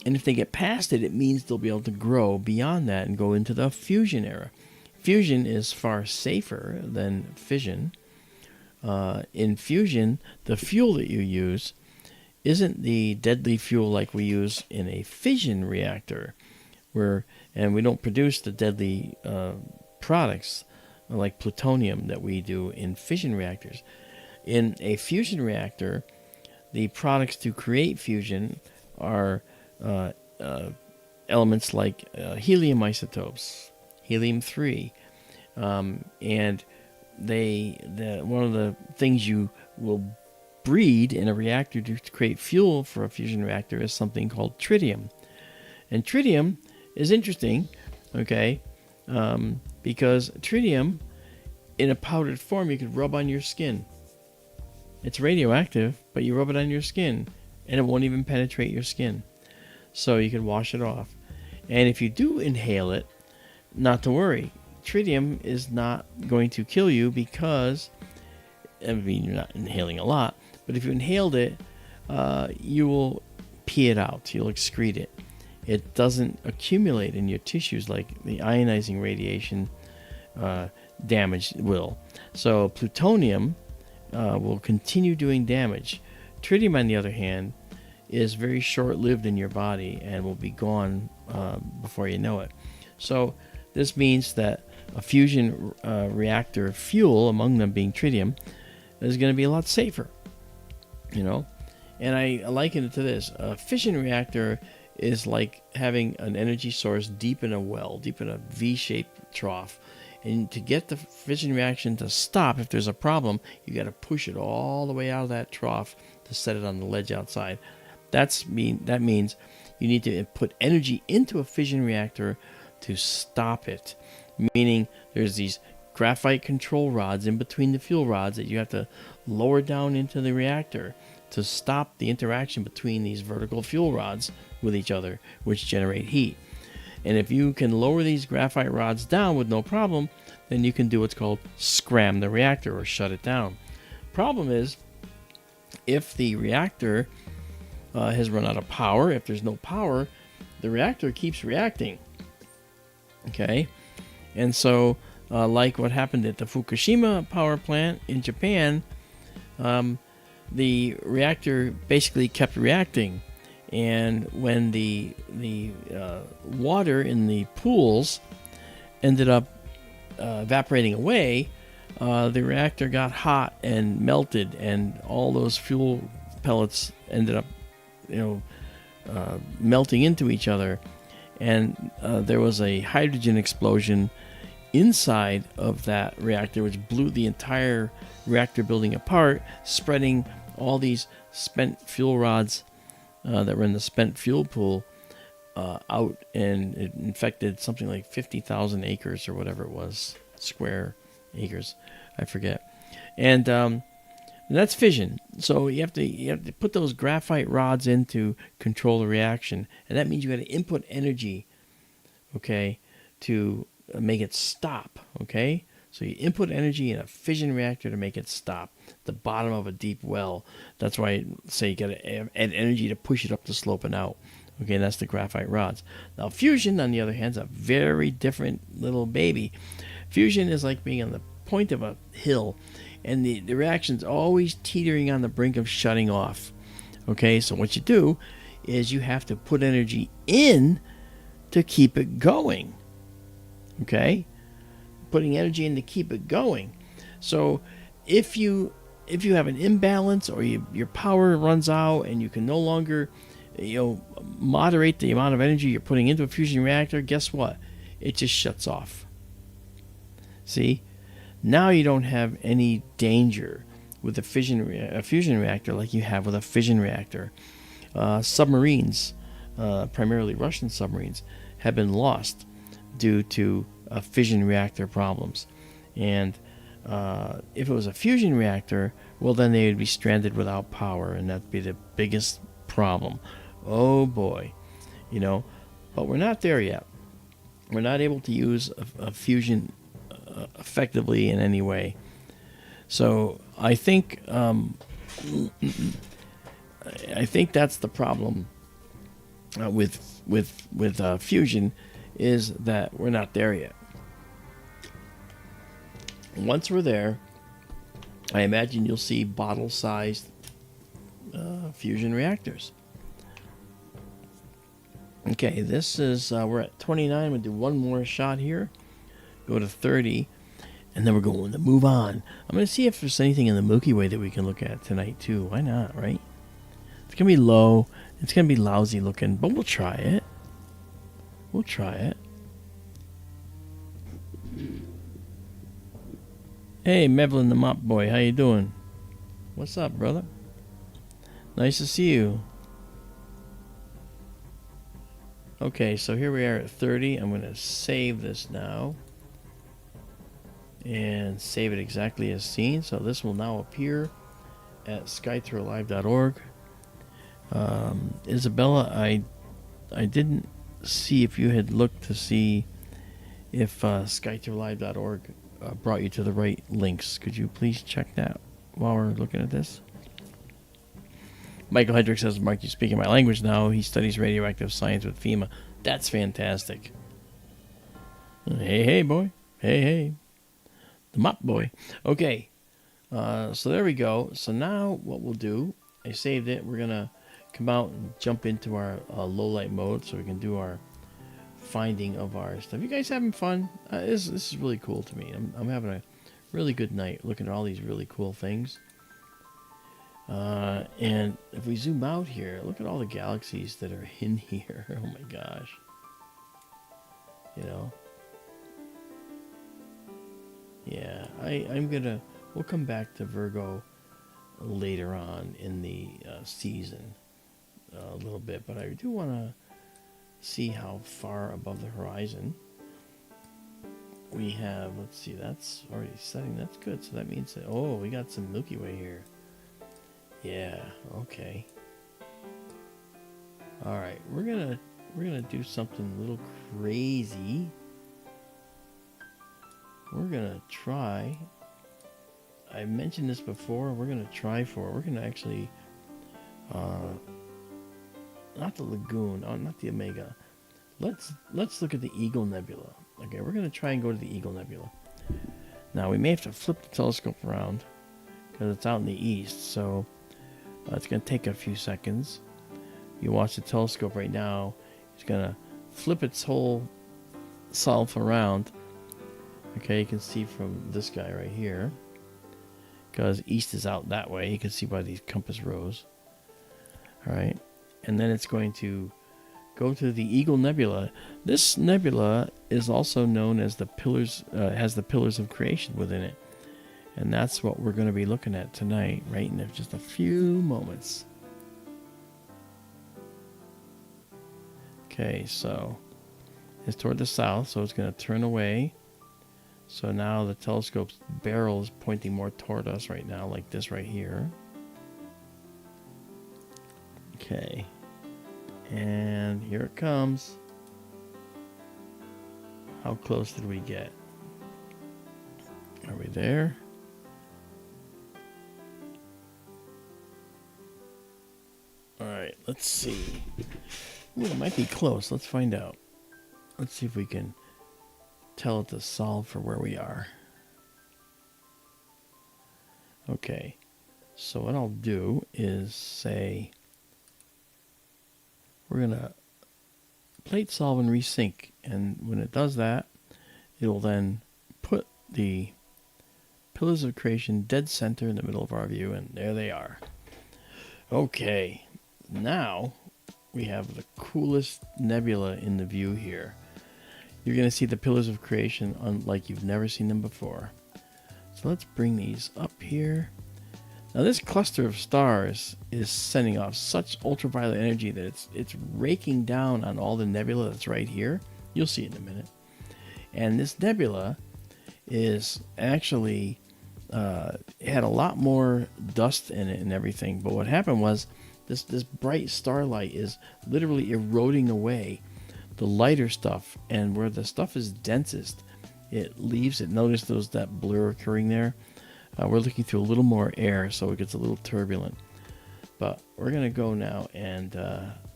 And if they get past it, it means they'll be able to grow beyond that and go into the fusion era. Fusion is far safer than fission. In fusion, the fuel that you use isn't the deadly fuel like we use in a fission reactor, and we don't produce the deadly products like plutonium that we do in fission reactors. In a fusion reactor, the products to create fusion are elements like helium isotopes, helium-3, and one of the things you will breed in a reactor to create fuel for a fusion reactor is something called tritium. And tritium is interesting, okay, because tritium in a powdered form you could rub on your skin. It's radioactive, but you rub it on your skin and it won't even penetrate your skin. So you can wash it off. And if you do inhale it, not to worry. Tritium is not going to kill you because, I mean, you're not inhaling a lot, but if you inhaled it, you will pee it out. You'll excrete it. It doesn't accumulate in your tissues like the ionizing radiation damage will. So plutonium will continue doing damage. Tritium, on the other hand, is very short-lived in your body and will be gone before you know it. So this means that a fusion reactor fuel, among them being tritium, is going to be a lot safer, you know. And I liken it to this: a fission reactor is like having an energy source deep in a well, deep in a V-shaped trough. And to get the fission reaction to stop, if there's a problem, you got to push it all the way out of that trough to set it on the ledge outside. That means you need to put energy into a fission reactor to stop it. Meaning there's these graphite control rods in between the fuel rods that you have to lower down into the reactor to stop the interaction between these vertical fuel rods with each other, which generate heat. And if you can lower these graphite rods down with no problem, then you can do what's called scram the reactor or shut it down. Problem is, if the reactor has run out of power, if there's no power, the reactor keeps reacting. Okay? And so, like what happened at the Fukushima power plant in Japan, the reactor basically kept reacting. And when the water in the pools ended up evaporating away, the reactor got hot and melted, and all those fuel pellets ended up, melting into each other, and there was a hydrogen explosion inside of that reactor, which blew the entire reactor building apart, spreading all these spent fuel rods that were in the spent fuel pool out, and it infected something like 50,000 acres or whatever it was, square acres, I forget. And that's fission. So you have to put those graphite rods in to control the reaction, and that means you got to input energy, okay, to make it stop, okay? So you input energy in a fission reactor to make it stop. The bottom of a deep well. That's why I say you got to add energy to push it up the slope and out. Okay, and that's the graphite rods. Now fusion, on the other hand, is a very different little baby. Fusion is like being on the point of a hill, and the reaction's always teetering on the brink of shutting off. Okay, so what you do is you have to put energy in to keep it going. Okay? Putting energy in to keep it going. So if you have an imbalance, or your power runs out and you can no longer moderate the amount of energy you're putting into a fusion reactor, guess what? It just shuts off. See? Now you don't have any danger with a fusion reactor like you have with a fission reactor. Submarines, primarily Russian submarines, have been lost due to fission reactor problems. And if it was a fusion reactor, well, then they would be stranded without power, and that'd be the biggest problem. Oh boy, but we're not there yet. We're not able to use a fusion effectively in any way. So I think that's the problem with fusion, is that we're not there yet. Once we're there, I imagine you'll see bottle-sized fusion reactors. Okay, this is we're at 29. We'll do one more shot here. Go to 30, and then we're going to move on. I'm going to see if there's anything in the Milky Way that we can look at tonight too. Why not, right? going to be low. It's going to be lousy looking, but we'll try it. We'll try it. Hey, Mevlin the Mop Boy, how you doing? What's up, brother? Nice to see you. Okay, so here we are at 30. I'm going to save this now. And save it exactly as seen. So this will now appear at skytourlive.org. Isabella, I didn't see if you had looked to see if skytourlive.org brought you to the right links. Could you please check that while we're looking at this? Michael Hedrick says, Mark, you speaking my language now. He studies radioactive science with FEMA. That's fantastic. Hey, hey, boy. Hey, hey. The mop boy. Okay. So there we go. So now what we'll do, I saved it. We're going to come out and jump into our low light mode so we can do our finding of our stuff. You guys having fun? This is really cool to me. I'm having a really good night looking at all these really cool things. And if we zoom out here, look at all the galaxies that are in here. Oh my gosh. You know. Yeah, we'll come back to Virgo later on in the season a little bit, but I do want to see how far above the horizon we have. Let's see, that's already setting. That's good. So that means that, oh, we got some Milky Way here. Yeah, okay. All right, we're gonna do something a little crazy. We're gonna try. I mentioned this before. We're gonna actually, not the Lagoon, not the Omega. Let's look at the Eagle Nebula. Okay, we're gonna try and go to the Eagle Nebula. Now we may have to flip the telescope around because it's out in the east, so it's gonna take a few seconds. You watch the telescope right now. It's gonna flip its whole self around. Okay, you can see from this guy right here, because east is out that way. You can see by these compass rose. All right, and then it's going to go to the Eagle Nebula. This nebula is also known as the pillars, has the pillars of creation within it, and that's what we're going to be looking at tonight, right in just a few moments. Okay, so it's toward the south, so it's going to turn away. So now the telescope's barrel is pointing more toward us right now, like this right here. Okay. And here it comes. How close did we get? Are we there? Alright, let's see. Ooh, it might be close. Let's find out. Let's see if we can tell it to solve for where we are. Okay, so what I'll do is say we're gonna plate solve and resync, and when it does that, it'll then put the pillars of creation dead center in the middle of our view, and there they are. Okay, now we have the coolest nebula in the view here. You're going to see the pillars of creation like you've never seen them before. So let's bring these up here. Now this cluster of stars is sending off such ultraviolet energy that it's raking down on all the nebula that's right here. You'll see it in a minute. And this nebula is actually had a lot more dust in it and everything. But what happened was this bright starlight is literally eroding away the lighter stuff, and where the stuff is densest, it leaves it. Notice that blur occurring there. We're looking through a little more air, so it gets a little turbulent. But we're gonna go now, and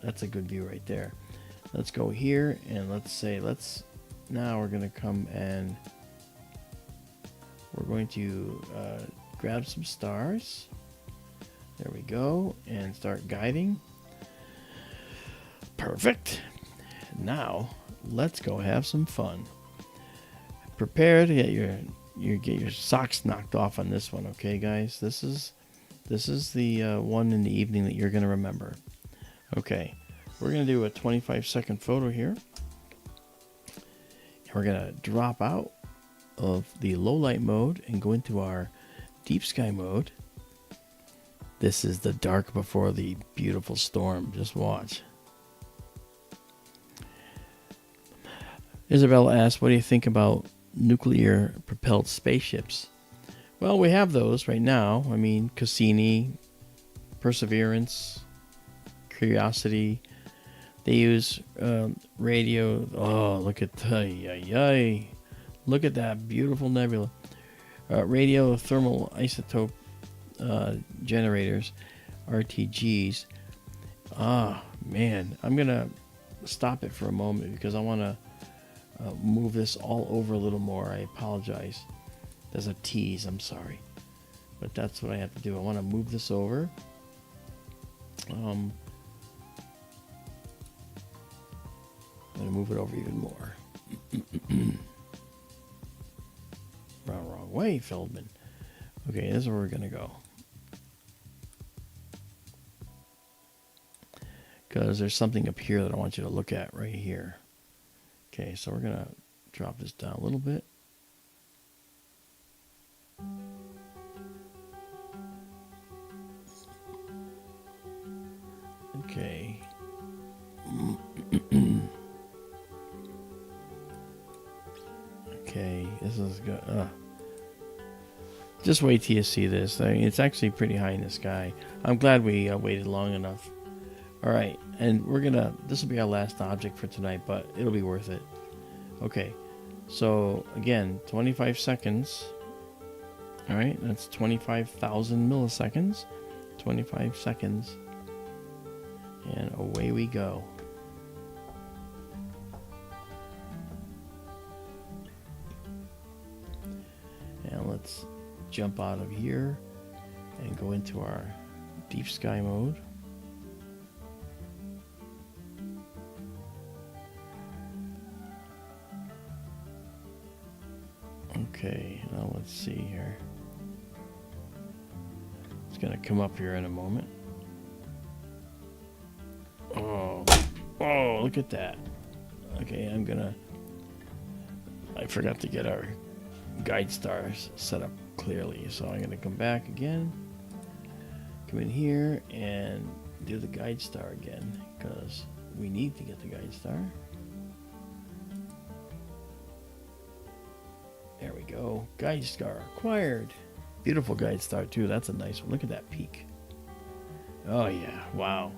that's a good view right there. Let's go here, and now we're gonna come and we're going to grab some stars. There we go, and start guiding. Perfect. Now let's go have some fun. Prepare to get your socks knocked off on this one, okay, guys? This is This is the one in the evening that you're going to remember. Okay, we're going to do a 25-second photo here. And we're going to drop out of the low light mode and go into our deep sky mode. This is the dark before the beautiful storm. Just watch. Isabella asks, what do you think about nuclear propelled spaceships? Well, we have those right now. I mean, Cassini, Perseverance, Curiosity. They use radio. Oh, look at look at that beautiful nebula. Radio thermal isotope generators, RTGs. Ah, man, I'm gonna stop it for a moment because I want to move this all over a little more. I apologize. There's a tease. I'm sorry, but that's what I have to do. I want to move this over. I'm gonna move it over even more. Wrong way, Feldman. Okay, this is where we're gonna go. Because there's something up here that I want you to look at right here. Okay, so we're gonna drop this down a little bit. Okay. Okay, this is good. Just wait till you see this. I mean, it's actually pretty high in the sky. I'm glad we waited long enough. All right, and this will be our last object for tonight, but it'll be worth it. Okay, so again, 25 seconds. All right, that's 25,000 milliseconds. 25 seconds. And away we go. And let's jump out of here and go into our deep sky mode. Okay, now let's see here. It's gonna come up here in a moment. Oh, look at that. Okay, I forgot to get our guide stars set up clearly, so I'm gonna come back again, come in here and do the guide star again, because we need to get the guide star. There we go. Guide star acquired. Beautiful guide star too. That's a nice one. Look at that peak. Oh yeah, wow.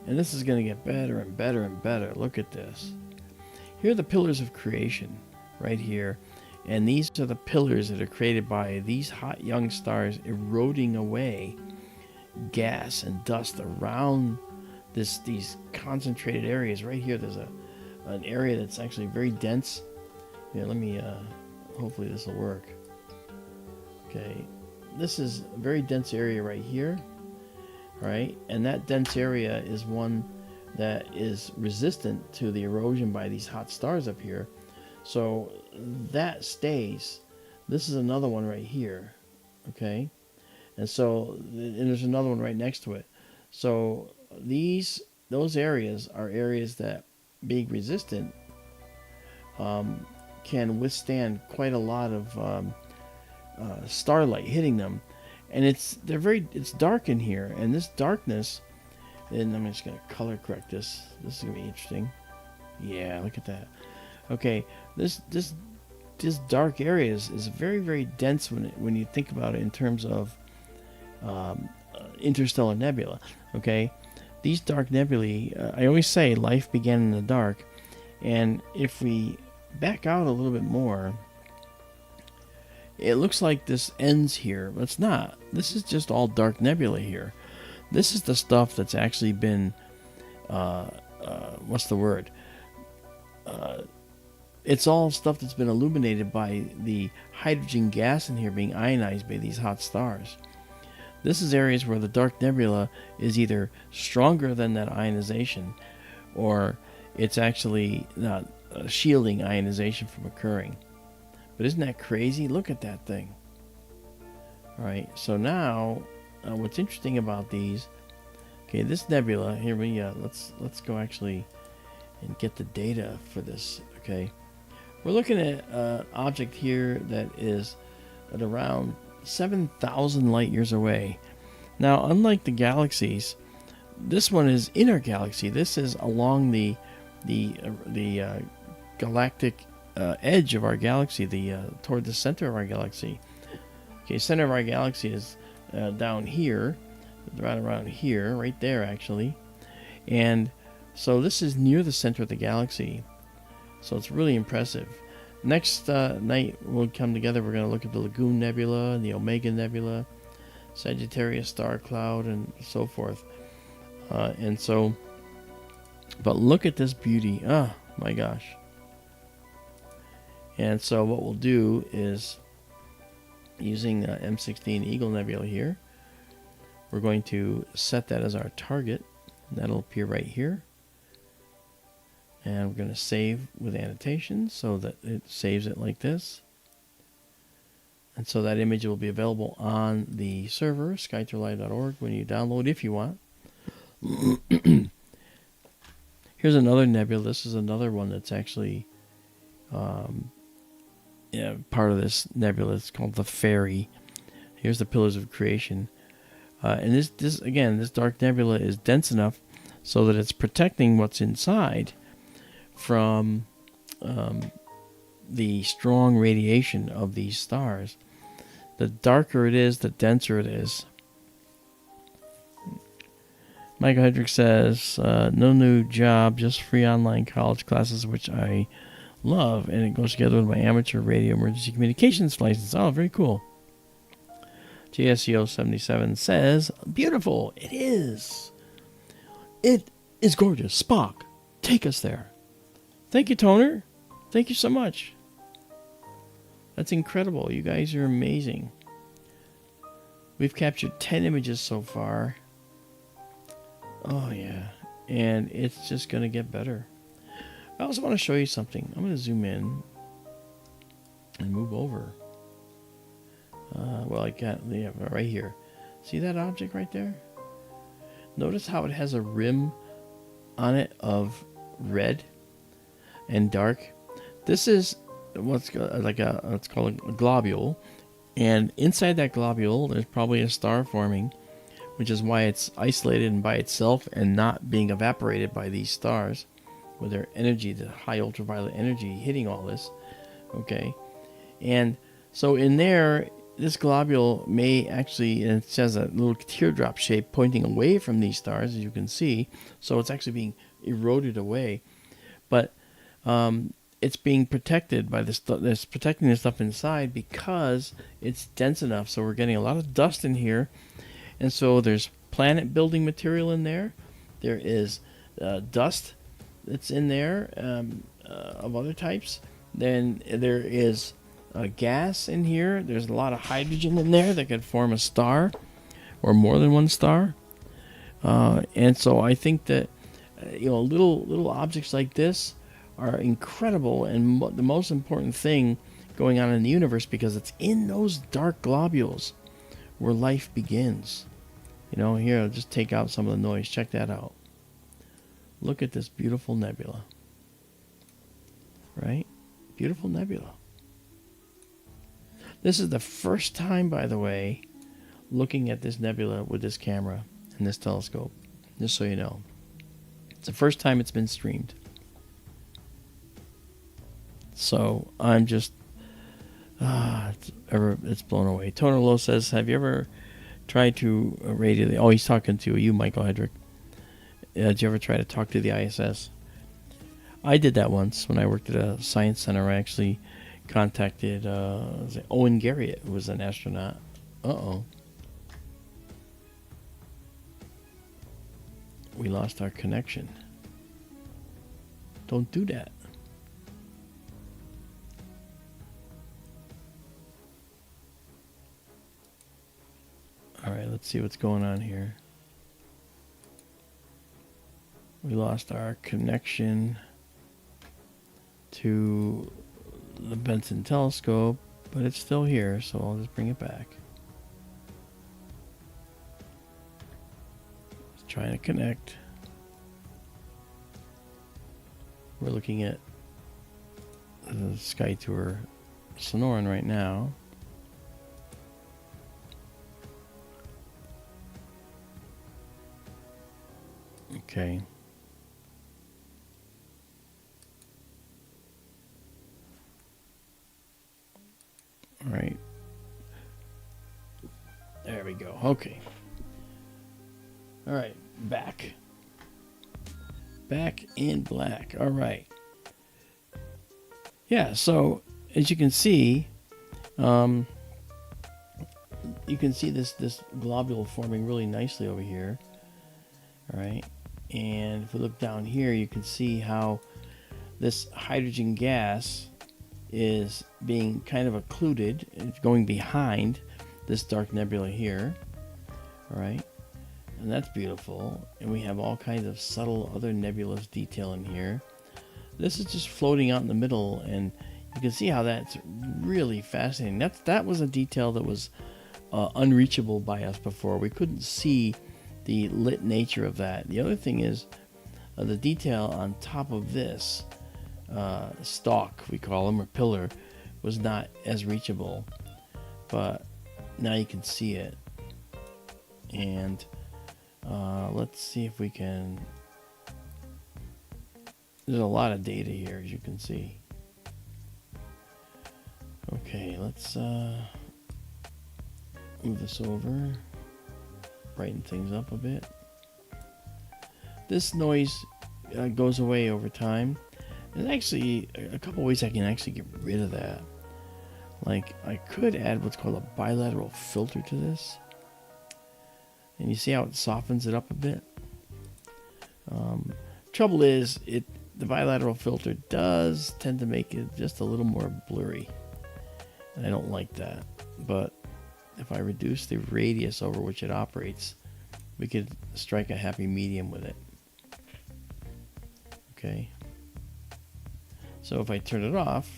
And this is going to get better and better and better. Look at this. Here are the pillars of creation right here. And these are the pillars that are created by these hot young stars eroding away gas and dust around these concentrated areas. Right here, there's an area that's actually very dense. Yeah, let me, hopefully this will work. Okay, this is a very dense area right here. Right, and that dense area is one that is resistant to the erosion by these hot stars up here. So that stays. This is another one right here. Okay, and there's another one right next to it. So those areas are areas that, being resistant, can withstand quite a lot of starlight hitting them. And it's dark in here, and this darkness, and I'm just gonna color correct this. This is gonna be interesting. Yeah, look at that. Okay, this dark area is very, very dense when you think about it in terms of interstellar nebula. Okay, these dark nebulae, I always say life began in the dark, and if we back out a little bit more, it looks like this ends here, but it's not. This is just all dark nebula here. This is the stuff that's actually been, what's the word? It's all stuff that's been illuminated by the hydrogen gas in here being ionized by these hot stars. This is areas where the dark nebula is either stronger than that ionization, or it's actually not shielding ionization from occurring. But isn't that crazy? Look at that thing. All right, so now what's interesting about these? Okay, this nebula here. Let's go actually and get the data for this. Okay, we're looking at an object here that is at around 7,000 light years away. Now, unlike the galaxies, this one is in our galaxy. This is along the galactic edge of our galaxy, toward the center of our galaxy. Okay, center of our galaxy is down here, right around here, right there actually, and so this is near the center of the galaxy. So it's really impressive. Next night we'll come together. We're going to look at the Lagoon Nebula and the Omega Nebula, Sagittarius star cloud, and so forth. But look at this beauty. Oh my gosh. And so what we'll do is, using M16 Eagle Nebula here, we're going to set that as our target. That'll appear right here. And we're going to save with annotations so that it saves it like this. And so that image will be available on the server, skytourlive.org, when you download, if you want. Here's another nebula. This is another one that's actually part of this nebula. It's called the Fairy. Here's the Pillars of Creation. And this dark nebula is dense enough so that it's protecting what's inside from the strong radiation of these stars. The darker it is, the denser it is. Michael Hedrick says, no new job, just free online college classes, which I love, and it goes together with my amateur radio emergency communications license. Oh, very cool. JSEO77 says, beautiful. It is. It is gorgeous. Spock, take us there. Thank you, Toner. Thank you so much. That's incredible. You guys are amazing. We've captured 10 images so far. Oh, yeah. And it's just going to get better. I also want to show you something. I'm going to zoom in and move over. Well, I got right here. See that object right there? Notice how it has a rim on it of red and dark. This is it's called a globule, and inside that globule there's probably a star forming, which is why it's isolated and by itself and not being evaporated by these stars with their energy, the high ultraviolet energy hitting all this. Okay, and so in there, this globule may actually, and it has a little teardrop shape pointing away from these stars, as you can see, so it's actually being eroded away, but it's being protected by this protecting the stuff inside because it's dense enough. So we're getting a lot of dust in here, and so there's planet building material in there. There is dust that's in there of other types. Then there is gas in here. There's a lot of hydrogen in there that could form a star or more than one star. And so I think that little objects like this are incredible, and the most important thing going on in the universe, because it's in those dark globules where life begins. Here, I'll just take out some of the noise. Check that out. Look at this beautiful nebula. Right? Beautiful nebula. This is the first time, by the way, looking at this nebula with this camera and this telescope. Just so you know. It's the first time it's been streamed. So I'm just, it's blown away. Toner Low says, have you ever tried to radio? He's talking to you, Michael Hedrick. Did you ever try to talk to the ISS? I did that once when I worked at a science center. I actually contacted Owen Garriott, who was an astronaut. We lost our connection. Don't do that. All right, let's see what's going on here. We lost our connection to the Benson telescope, but it's still here, so I'll just bring it back. trying to connect. We're looking at the Sky Tour Sonoran right now. Okay. All right. There we go. Okay. All right. Back. Back in black. All right. Yeah, so as you can see, you can see this globule forming really nicely over here. All right. And if we look down here, you can see how this hydrogen gas is being kind of occluded. It's going behind this dark nebula here. All right. And that's beautiful. And we have all kinds of subtle other nebulous detail in here. This is just floating out in the middle, and you can see how that's really fascinating. That was a detail that was unreachable by us before. We couldn't see the lit nature of that. The other thing is the detail on top of this stalk, we call them, or pillar, was not as reachable, but now you can see it. And let's see if we can. There's a lot of data here, as you can see. Okay, let's move this over, brighten things up a bit. This noise goes away over time. There's actually a couple ways I can actually get rid of that. Like, I could add what's called a bilateral filter to this. And you see how it softens it up a bit? Trouble is, the bilateral filter does tend to make it just a little more blurry. And I don't like that. But if I reduce the radius over which it operates, we could strike a happy medium with it. Okay. So if I turn it off,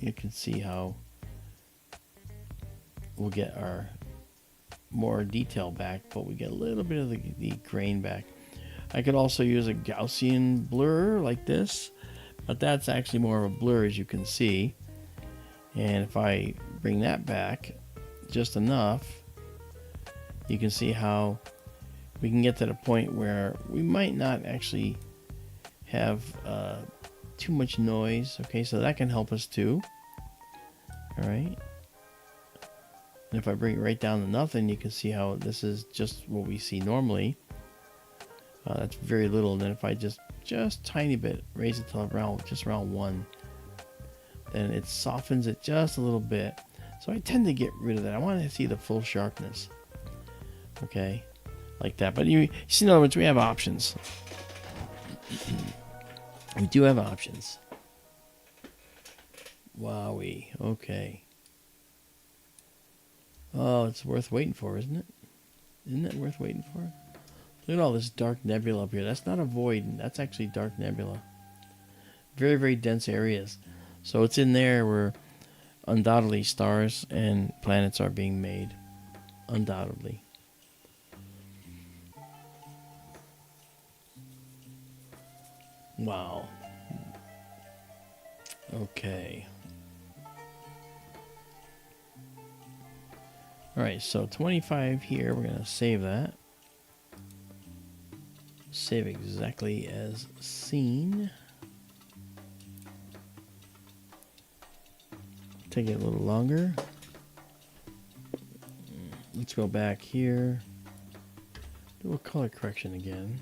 you can see how we'll get our more detail back, but we get a little bit of the grain back. I could also use a Gaussian blur like this, but that's actually more of a blur, as you can see. And if I bring that back just enough, you can see how we can get to the point where we might not actually have too much noise. Okay, so that can help us too. All right. And if I bring it right down to nothing, you can see how this is just what we see normally. That's very little. And then if I just tiny bit raise it to around 1, then it softens it just a little bit. So I tend to get rid of that. I want to see the full sharpness. Okay, like that. But you see, in other words, we have options. We do have options. Wowee. Okay. Oh, it's worth waiting for, isn't it? Isn't it worth waiting for? Look at all this dark nebula up here. That's not a void. That's actually dark nebula. Very, very dense areas. So it's in there where undoubtedly stars and planets are being made. Undoubtedly. Wow. Okay. Alright, so 25 here. We're going to save that. Save exactly as seen. Take it a little longer. Let's go back here. Do a color correction again.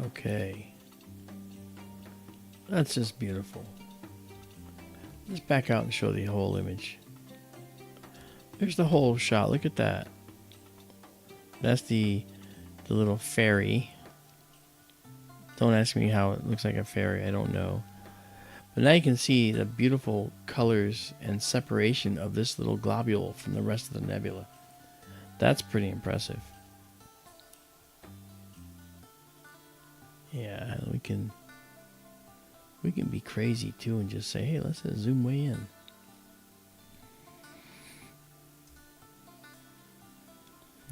Okay. That's just beautiful. Let's back out and show the whole image. There's the whole shot. Look at that. That's the little fairy. Don't ask me how it looks like a fairy. I don't know. But now you can see the beautiful colors and separation of this little globule from the rest of the nebula. That's pretty impressive. Yeah, we can be crazy too and just say, hey, let's just zoom way in.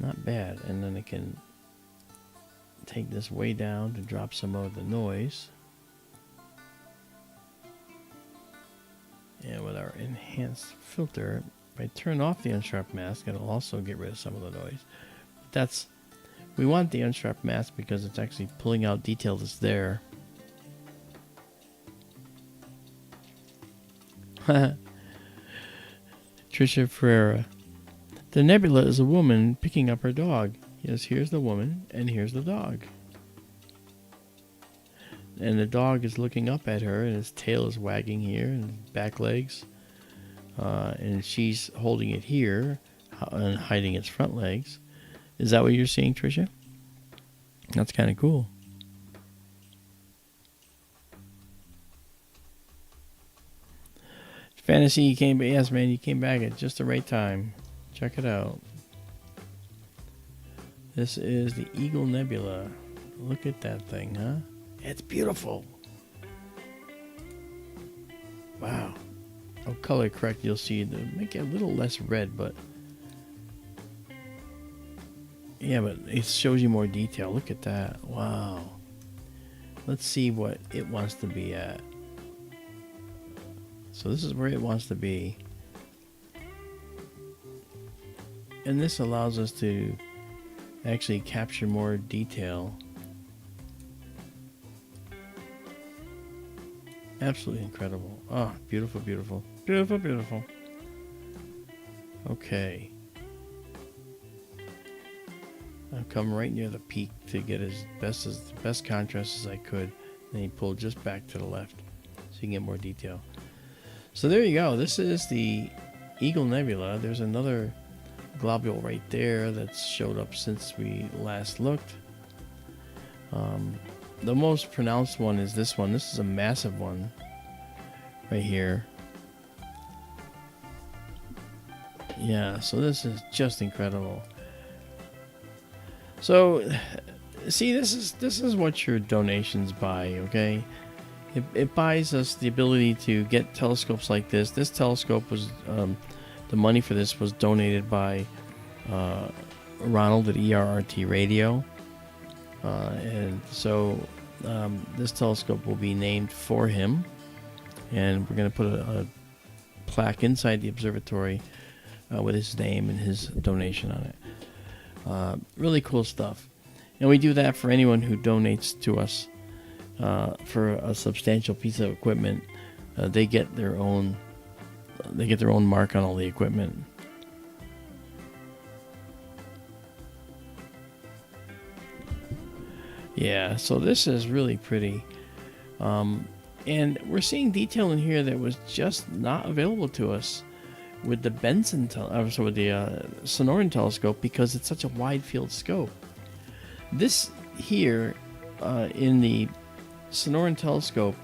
Not bad. And then it can take this way down to drop some of the noise. And with our enhanced filter, if I turn off the unsharp mask, it'll also get rid of some of the noise. We want the unsharp mask because it's actually pulling out detail that's there. Trisha Ferreira. The nebula is a woman picking up her dog. Yes, here's the woman and here's the dog. And the dog is looking up at her, and his tail is wagging here, and back legs. And she's holding it here and hiding its front legs. Is that what you're seeing, Tricia? That's kind of cool. Fantasy, you came back. Yes, man, you came back at just the right time. Check it out. This is the Eagle Nebula. Look at that thing, huh? It's beautiful. Wow. I'll color correct. You'll see the make it a little less red, but yeah, but it shows you more detail. Look at that. Wow. Let's see what it wants to be at. So this is where it wants to be. And this allows us to actually capture more detail. Absolutely incredible. Oh, beautiful, beautiful. Beautiful, beautiful. Okay. I've come right near the peak to get as best contrast as I could. Then you pull just back to the left so you can get more detail. So there you go. This is the Eagle Nebula. There's another globule right there that's showed up since we last looked. The most pronounced one is this one. This is a massive one right here. Yeah, so this is just incredible. So, see, this is what your donations buy, okay? It buys us the ability to get telescopes like this. This telescope was, the money for this was donated by Ronald at ERRT Radio. And so this telescope will be named for him. And we're going to put a plaque inside the observatory with his name and his donation on it. Really cool stuff. And we do that for anyone who donates to us for a substantial piece of equipment. They get their own mark on all the equipment. Yeah, so this is really pretty. And we're seeing detail in here that was just not available to us with the with the Sonoran telescope because it's such a wide field scope. This here in the Sonoran telescope,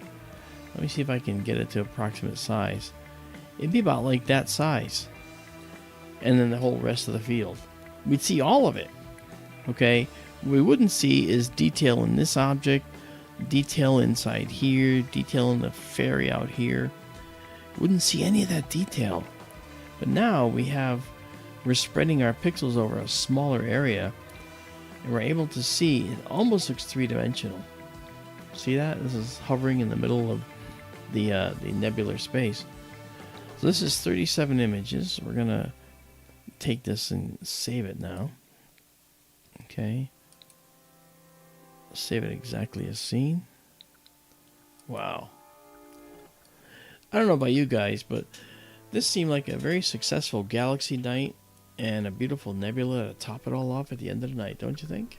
let me see if I can get it to approximate size. It'd be about like that size. And then the whole rest of the field. We'd see all of it. Okay? What we wouldn't see is detail in this object, detail inside here, detail in the fairy out here. Wouldn't see any of that detail. But now we're spreading our pixels over a smaller area, and we're able to see, it almost looks three-dimensional. See that? This is hovering in the middle of the nebular space. So this is 37 images. We're going to take this and save it now. Okay. Save it exactly as seen. Wow. I don't know about you guys, but this seemed like a very successful galaxy night and a beautiful nebula to top it all off at the end of the night, don't you think?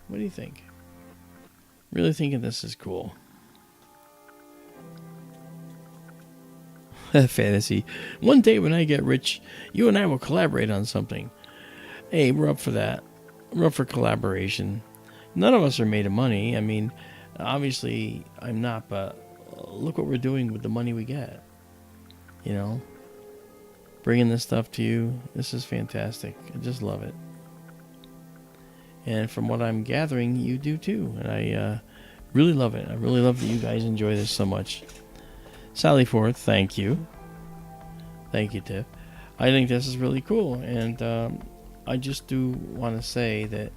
What do you think? Really thinking this is cool. Fantasy. One day when I get rich, you and I will collaborate on something. Hey, we're up for that. We're up for collaboration. None of us are made of money. I mean, obviously I'm not, but look what we're doing with the money we get. You know, bringing this stuff to you. This is fantastic. I just love it. And from what I'm gathering, you do too. And I really love it. I really love that you guys enjoy this so much. Sally Ford, thank you. Thank you, Tiff. I think this is really cool. And I just do want to say that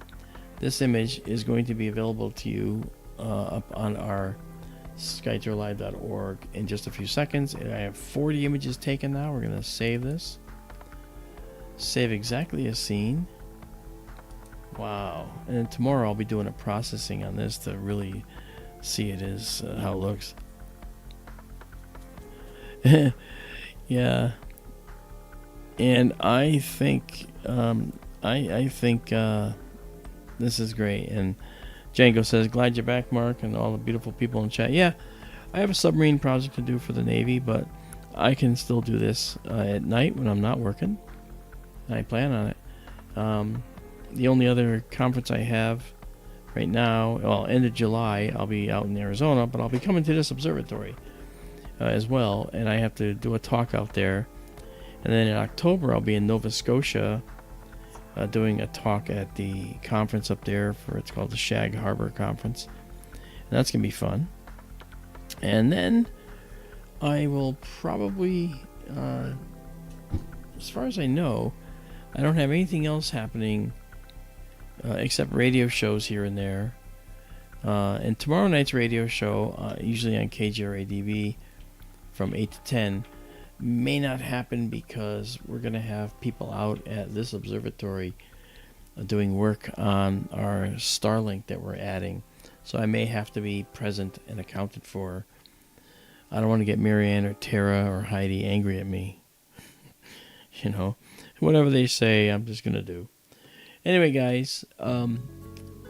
this image is going to be available to you up on our skytourlive.org in just a few seconds. And I have 40 images taken now. We're going to save this. Save exactly a scene. Wow. And then tomorrow I'll be doing a processing on this to really see it as how it looks. Yeah. And I think this is great. And Django says, glad you're back, Mark, and all the beautiful people in chat. Yeah, I have a submarine project to do for the Navy, but I can still do this at night when I'm not working. I plan on it. The only other conference I have right now, well, end of July, I'll be out in Arizona, but I'll be coming to this observatory as well, and I have to do a talk out there. And then in October, I'll be in Nova Scotia doing a talk at the conference up there it's called the Shag Harbor Conference. And that's going to be fun. And then I will probably, as far as I know, I don't have anything else happening except radio shows here and there. And tomorrow night's radio show, usually on KGRADB from 8 to 10, may not happen because we're going to have people out at this observatory doing work on our Starlink that we're adding. So I may have to be present and accounted for. I don't want to get Marianne or Tara or Heidi angry at me. You know, whatever they say, I'm just going to do. Anyway, guys,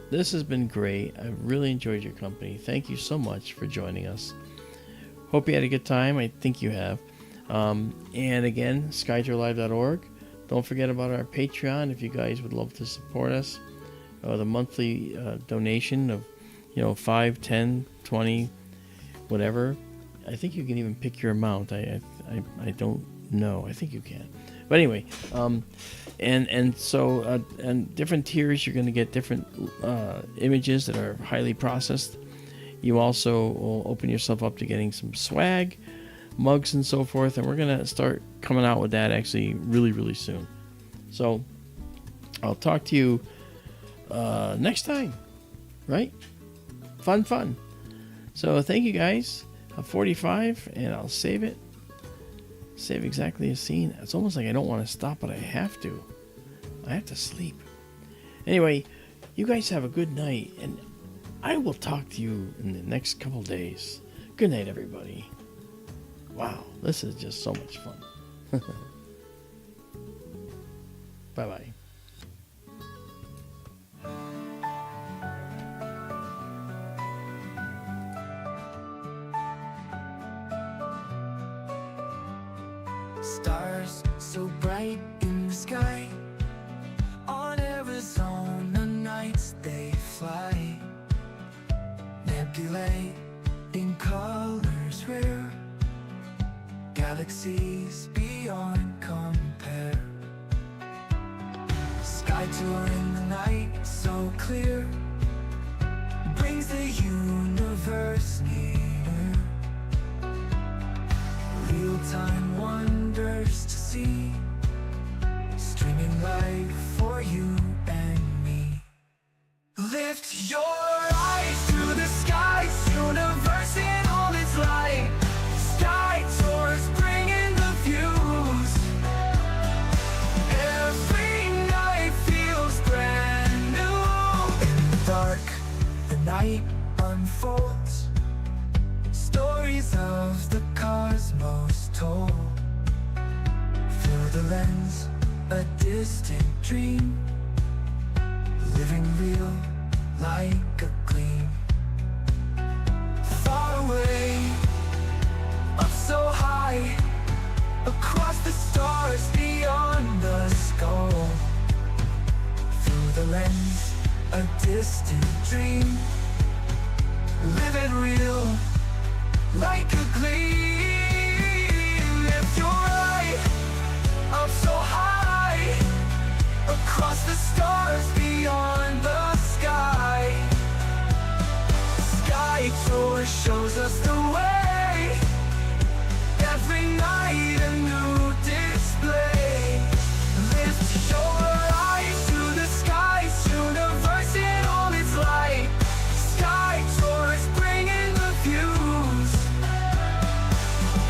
this has been great. I've really enjoyed your company. Thank you so much for joining us. Hope you had a good time. I think you have. And again, skytourlive.org. Don't forget about our Patreon if you guys would love to support us. The monthly donation of, 5, 10, 20, whatever. I think you can even pick your amount. I don't know. I think you can. But anyway, and different tiers, you're going to get different images that are highly processed. You also will open yourself up to getting some swag, mugs and so forth, and we're gonna start coming out with that actually really, really soon. So I'll talk to you next time, right? Fun. So thank you guys. 45, and I'll save it. Save exactly a scene. It's almost like I don't want to stop, but I have to. I have to sleep. Anyway, you guys have a good night, and I will talk to you in the next couple days. Good night, everybody. Wow, this is just so much fun. Bye-bye. Stars so bright in the sky, on Arizona nights they fly. Nebulae in colors rare, galaxies beyond compare. Sky tour in the night so clear, brings the universe near. Real-time wonders to see, streaming live for you and me. Lift your eyes to the skies, universe in all its light. Sky tours bringing the views. Every night feels brand new. In the dark, the night unfolds, stories of the cosmos told. Through the lens, a distant dream, living real like a gleam. Far away, up so high, across the stars beyond the skull. Through the lens, a distant dream, living real like a gleam. Lift your eye up so high, across the stars beyond the sky. Sky Tour shows us the way, every night a new display. Lift your eyes to the skies, universe in all its light. Sky Tours bringing the views,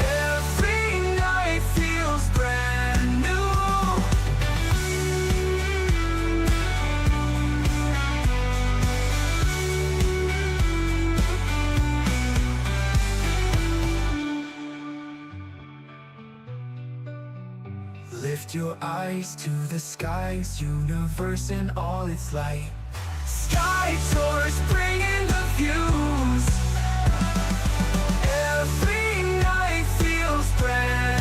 every night feels brand new. Lift your eyes to the skies, universe in all its light. Sky Tours bringing the views, every night feels brand